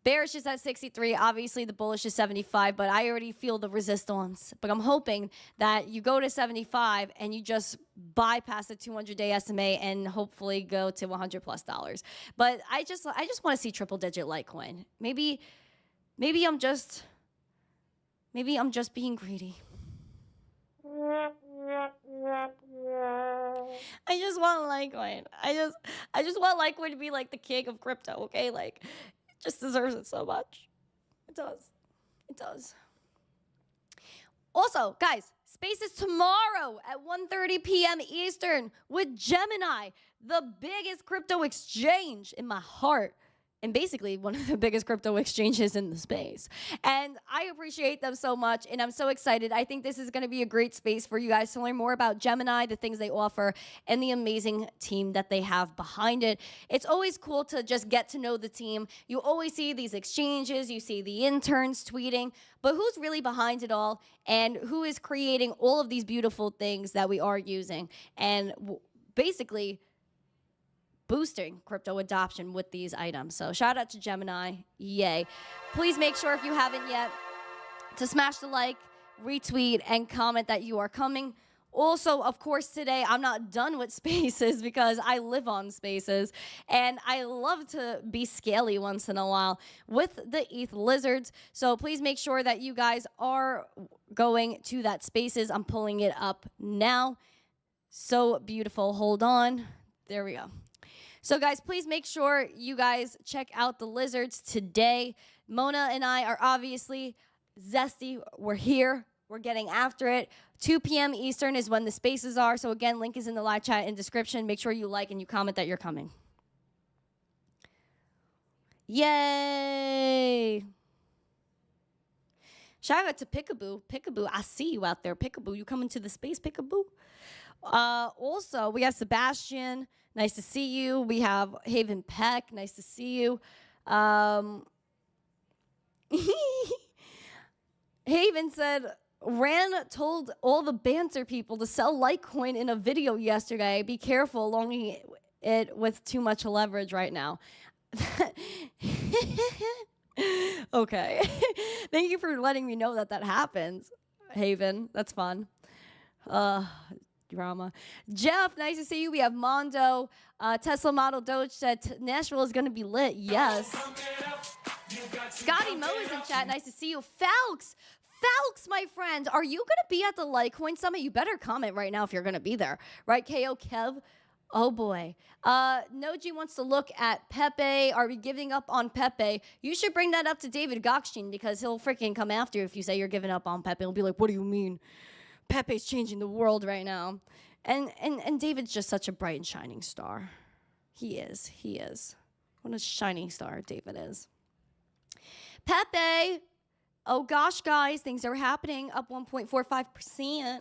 Bearish is at 63. Obviously, the bullish is 75, but I already feel the resistance. But I'm hoping that you go to 75 and you just bypass the 200-day SMA and hopefully go to $100+. But I just want to see triple-digit Litecoin. Maybe I'm just being greedy. I just want Litecoin. I just want Litecoin to be like the king of crypto, okay? Like, it just deserves it so much. It does. It does. Also, guys, Spaces tomorrow at 1:30 p.m. Eastern with Gemini, the biggest crypto exchange in my heart. And basically one of the biggest crypto exchanges in the space. And I appreciate them so much, and I'm so excited. I think this is going to be a great space for you guys to learn more about Gemini, the things they offer, and the amazing team that they have behind it. It's always cool to just get to know the team. You always see these exchanges, you see the interns tweeting, but who's really behind it all, and who is creating all of these beautiful things that we are using, and basically boosting crypto adoption with these items. So shout out to Gemini. Yay. Please make sure, if you haven't yet, to smash the like, retweet, and comment that you are coming. Also, of course, today I'm not done with Spaces because I live on Spaces, and I love to be scaly once in a while with the ETH Lizards. So please make sure that you guys are going to that Spaces. I'm pulling it up now. So beautiful. Hold on. There we go. So guys, please make sure you guys check out the Lizards today. Mona and I are obviously zesty. We're here. We're getting after it. 2 p.m. Eastern is when the Spaces are. So again, link is in the live chat and description. Make sure you like and you comment that you're coming. Yay! Shout out to Pickaboo. Pickaboo, I see you out there. Pickaboo, you coming to the space, Pickaboo? Also, we have Sebastian. Nice to see you. We have Haven Peck. Nice to see you. Haven said, Rand told all the banter people to sell Litecoin in a video yesterday. Be careful longing it with too much leverage right now. Okay. Thank you for letting me know that that happens, Haven. That's fun. Drama. Jeff, nice to see you. We have Mondo. Tesla Model Doge said Nashville is going to be lit. Yes. Scotty Mo is in chat. Nice to see you. Falks, my friend. Are you going to be at the Litecoin Summit? You better comment right now if you're going to be there. Right, KO Kev? Oh, boy. Noji wants to look at Pepe. Are we giving up on Pepe? You should bring that up to David Gokshin because he'll freaking come after you if you say you're giving up on Pepe. He'll be like, what do you mean? Pepe's changing the world right now. And David's just such a bright and shining star. He is. What a shining star David is. Pepe. Oh gosh, guys, things are happening. Up 1.45%.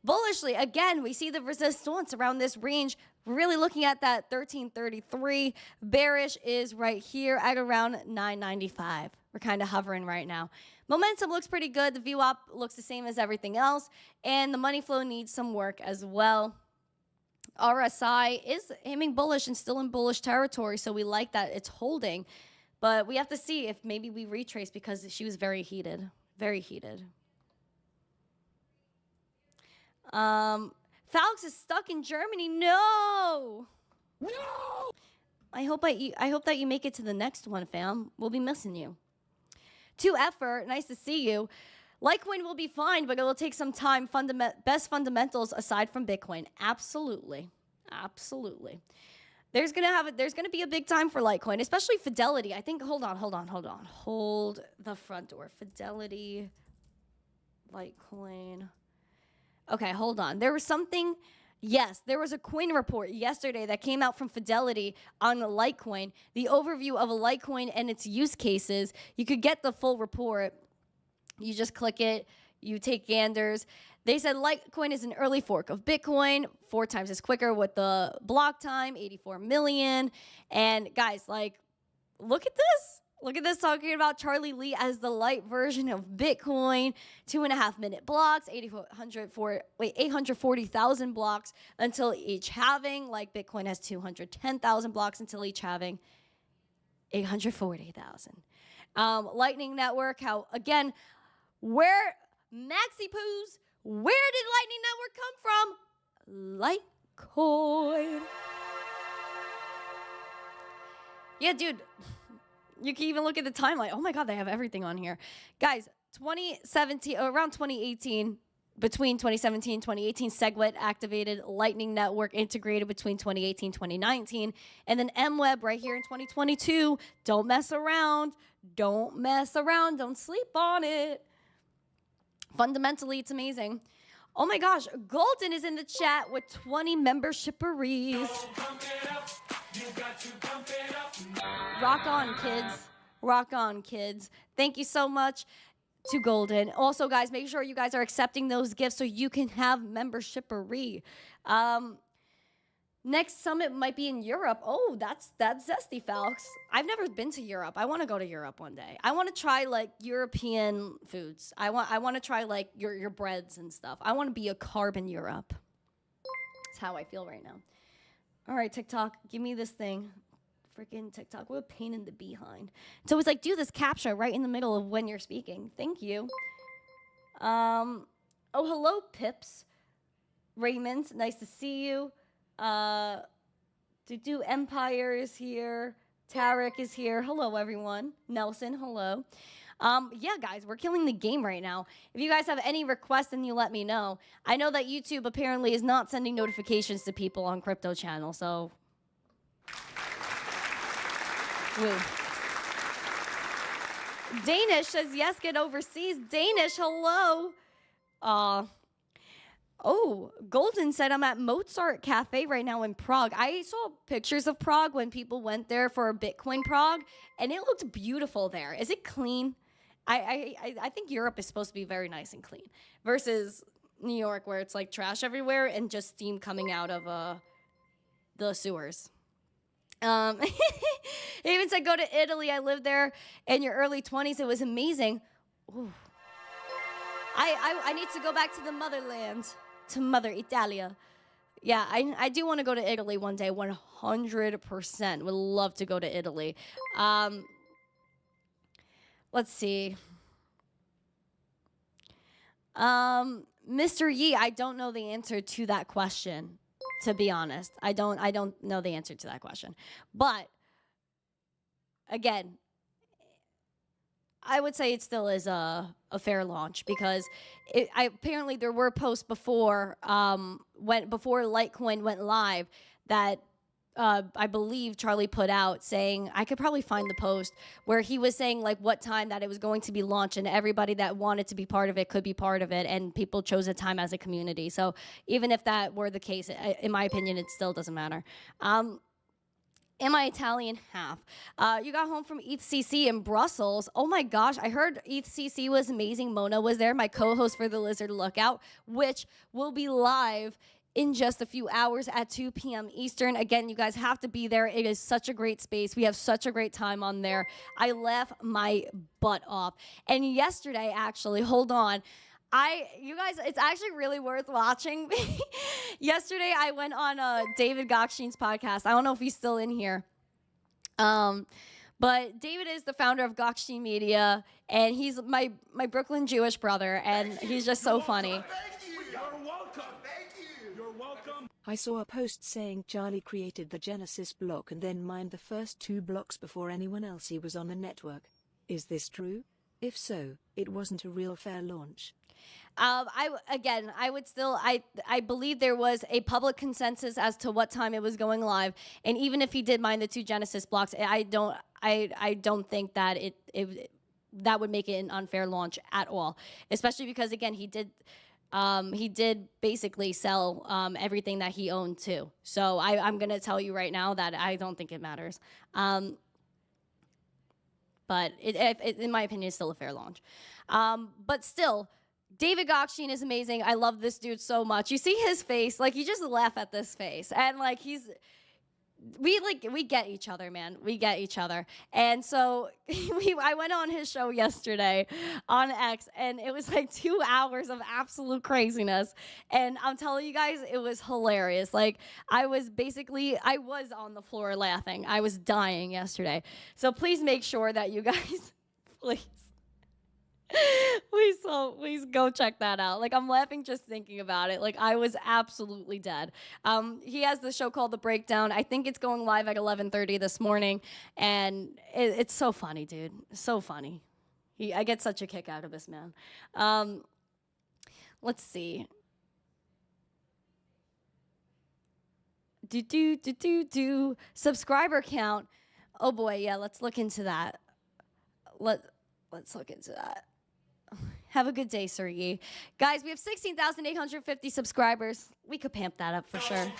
Bullishly, again, we see the resistance around this range. We're really looking at that 1333. Bearish is right here at around 995. We're kind of hovering right now. Momentum looks pretty good. The VWAP looks the same as everything else. And the money flow needs some work as well. RSI is aiming bullish and still in bullish territory, so we like that it's holding. But we have to see if maybe we retrace because she was very heated. Very heated. Falx is stuck in Germany. No! I hope that you make it to the next one, fam. We'll be missing you. 2Effort, nice to see you. Litecoin will be fine, but it will take some time. Best fundamentals aside from Bitcoin. Absolutely. There's gonna be a big time for Litecoin, especially Fidelity. I think. Hold on. Hold the front door. Fidelity, Litecoin. Okay, hold on. There was something. Yes, there was a coin report yesterday that came out from Fidelity on the Litecoin, the overview of a Litecoin and its use cases. You could get the full report. You just click it. You take ganders. They said Litecoin is an early fork of Bitcoin, 4 times as quicker with the block time, 84 million. And guys, like, look at this. Look at this talking about Charlie Lee as the light version of Bitcoin. 2.5 minute blocks, 840,000 blocks until each halving. Like Bitcoin has 210,000 blocks until each halving. 840,000. Lightning Network, where Maxi Poos, where did Lightning Network come from? Litecoin. Yeah, dude. You can even look at the timeline. Oh my God, they have everything on here. Guys, 2017, around 2018, between 2017 2018. SegWit activated, Lightning Network integrated between 2018 2019, and then MWeb right here in 2022. Don't mess around. Don't mess around. Don't sleep on it. Fundamentally, it's amazing. Oh my gosh, Golden is in the chat with 20 membershiperies. Rock on, kids. Rock on, kids. Thank you so much to Golden. Also, guys, make sure you guys are accepting those gifts so you can have membershipery. Next summit might be in Europe. Oh, that's zesty, Falx. I've never been to Europe. I want to go to Europe one day. I want to try like European foods. I want to try like your breads and stuff. I want to be a carb in Europe. That's how I feel right now. All right, TikTok, give me this thing. Freaking TikTok, what a pain in the behind. So it's like, do this captcha right in the middle of when you're speaking. Thank you. Oh, hello, Pips. Raymond, nice to see you. Do Empire is here. Tarek is here. Hello, everyone. Nelson, hello. Yeah, guys, we're killing the game right now. If you guys have any requests, then you let me know. I know that YouTube apparently is not sending notifications to people on Crypto Channel, so... Woo. Danish says, yes, get overseas. Danish, hello. Oh, Golden said, I'm at Mozart Cafe right now in Prague. I saw pictures of Prague when people went there for Bitcoin Prague, and it looked beautiful there. Is it clean? I think Europe is supposed to be very nice and clean versus New York where it's like trash everywhere and just steam coming out of the sewers. He even said, go to Italy. I lived there in your early 20s. It was amazing. Ooh. I need to go back to the motherland, to Mother Italia. Yeah, I do want to go to Italy one day, 100%. Would love to go to Italy. Let's see. Mr. Yee, I don't know the answer to that question, to be honest. I don't know the answer to that question. But again, I would say it still is a fair launch because apparently there were posts before before Litecoin went live that I believe Charlie put out saying, I could probably find the post where he was saying like what time that it was going to be launched and everybody that wanted to be part of it could be part of it and people chose a time as a community. So even if that were the case, in my opinion, it still doesn't matter. Am I Italian? Half. You got home from ETHCC in Brussels. Oh my gosh, I heard ETHCC was amazing. Mona was there, my co-host for the Lizard Lookout, which will be live in just a few hours at 2 p.m. Eastern. Again, you guys have to be there. It is such a great space. We have such a great time on there. I laugh my butt off. And yesterday, actually, hold on. You guys, it's actually really worth watching. Yesterday, I went on David Gokshin's podcast. I don't know if he's still in here. But David is the founder of Gokshin Media, and he's my Brooklyn Jewish brother, and he's just so funny. I saw a post saying Charlie created the Genesis block and then mined the first 2 blocks before anyone else. He was on the network. Is this true? If so, it wasn't a real fair launch. I believe there was a public consensus as to what time it was going live, and even if he did mine the 2 Genesis blocks, I don't think that that would make it an unfair launch at all. Especially because again, he did basically sell everything that he owned too. So I'm gonna tell you right now that I don't think it matters. But in my opinion, it's still a fair launch. But still, David Gokshin is amazing. I love this dude so much. You see his face, like you just laugh at this face, and like we get each other, man. We get each other. And so I went on his show yesterday on X, and it was like 2 hours of absolute craziness. And I'm telling you guys, it was hilarious. Like I was on the floor laughing. I was dying yesterday. So please make sure that you guys, please go check that out. Like I'm laughing just thinking about it. Like I was absolutely dead. He has the show called The Breakdown. I think it's going live at 11:30 this morning, and it's so funny, dude. So funny. I get such a kick out of this man. Let's see. Subscriber count. Oh boy, yeah, let's look into that. Let's look into that. Have a good day, Sergey. Guys, we have 16,850 subscribers. We could pamp that up for sure.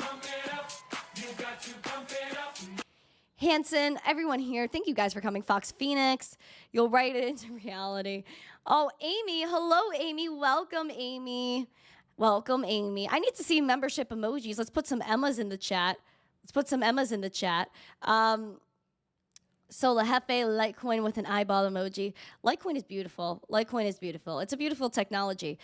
Hanson, everyone here, thank you guys for coming. Fox Phoenix, you'll write it into reality. Oh, Amy, hello, Amy. Welcome, Amy. Welcome, Amy. I need to see membership emojis. Let's put some Emmas in the chat. Sola Hefe, Litecoin with an eyeball emoji. Litecoin is beautiful. It's a beautiful technology.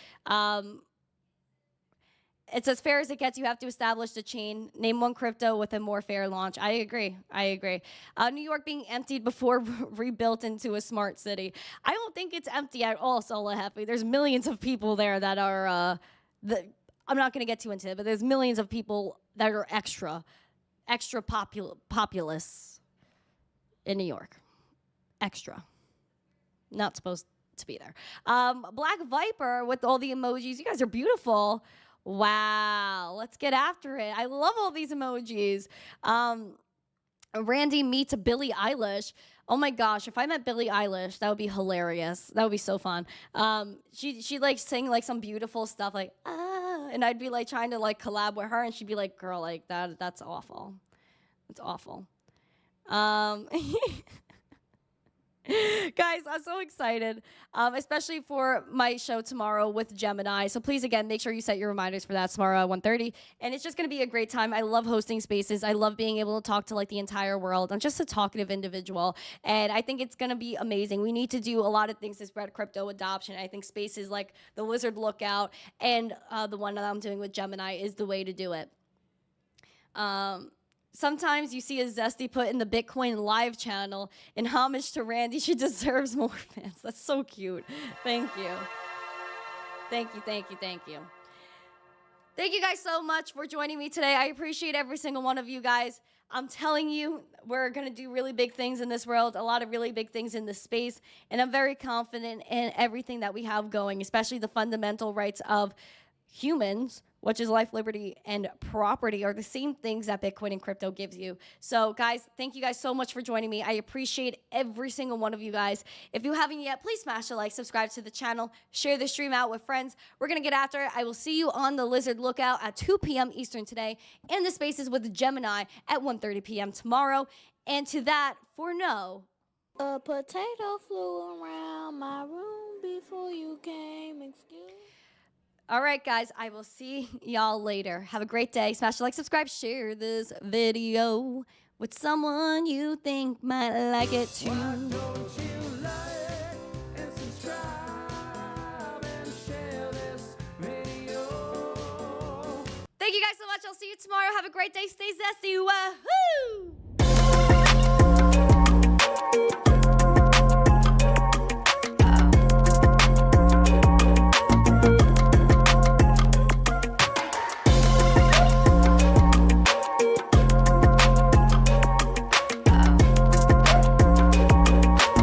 It's as fair as it gets. You have to establish the chain. Name one crypto with a more fair launch. I agree. New York being emptied before rebuilt into a smart city. I don't think it's empty at all, Sola Hefe. There's millions of people there that are, I'm not going to get too into it, but there's millions of people that are extra populous in New York. Extra. Not supposed to be there. Black Viper with all the emojis. You guys are beautiful. Wow. Let's get after it. I love all these emojis. Randy meets Billie Eilish. Oh my gosh, if I met Billie Eilish, that would be hilarious. That would be so fun. She like sing like some beautiful stuff like and I'd be like trying to like collab with her and she'd be like, girl, like that's awful. It's awful. Guys, I'm so excited, especially for my show tomorrow with Gemini. So please, again, make sure you set your reminders for that tomorrow at 1:30. And it's just going to be a great time. I love hosting spaces. I love being able to talk to like the entire world. I'm just a talkative individual, and I think it's going to be amazing. We need to do a lot of things to spread crypto adoption. I think spaces like the Wizard Lookout and the one that I'm doing with Gemini is the way to do it. Sometimes you see a Zesty put in the Bitcoin live channel in homage to Randy. She deserves more fans. That's so cute. Thank you. Thank you. Thank you guys so much for joining me today. I appreciate every single one of you guys. I'm telling you, we're going to do really big things in this world, a lot of really big things in this space, and I'm very confident in everything that we have going, especially the fundamental rights of humans, which is life, liberty, and property, are the same things that Bitcoin and crypto gives you. So, guys, thank you guys so much for joining me. I appreciate every single one of you guys. If you haven't yet, please smash a like, subscribe to the channel, share the stream out with friends. We're going to get after it. I will see you on the Lizard Lookout at 2 p.m. Eastern today, and the spaces with Gemini at 1:30 p.m. tomorrow. And to that, for no. A potato flew around my room before you came. Excuse me. All right, guys, I will see y'all later. Have a great day. Smash the like, subscribe, share this video with someone you think might like it too. Why don't you like and subscribe and share this video? Thank you guys so much. I'll see you tomorrow. Have a great day. Stay zesty. Wahoo!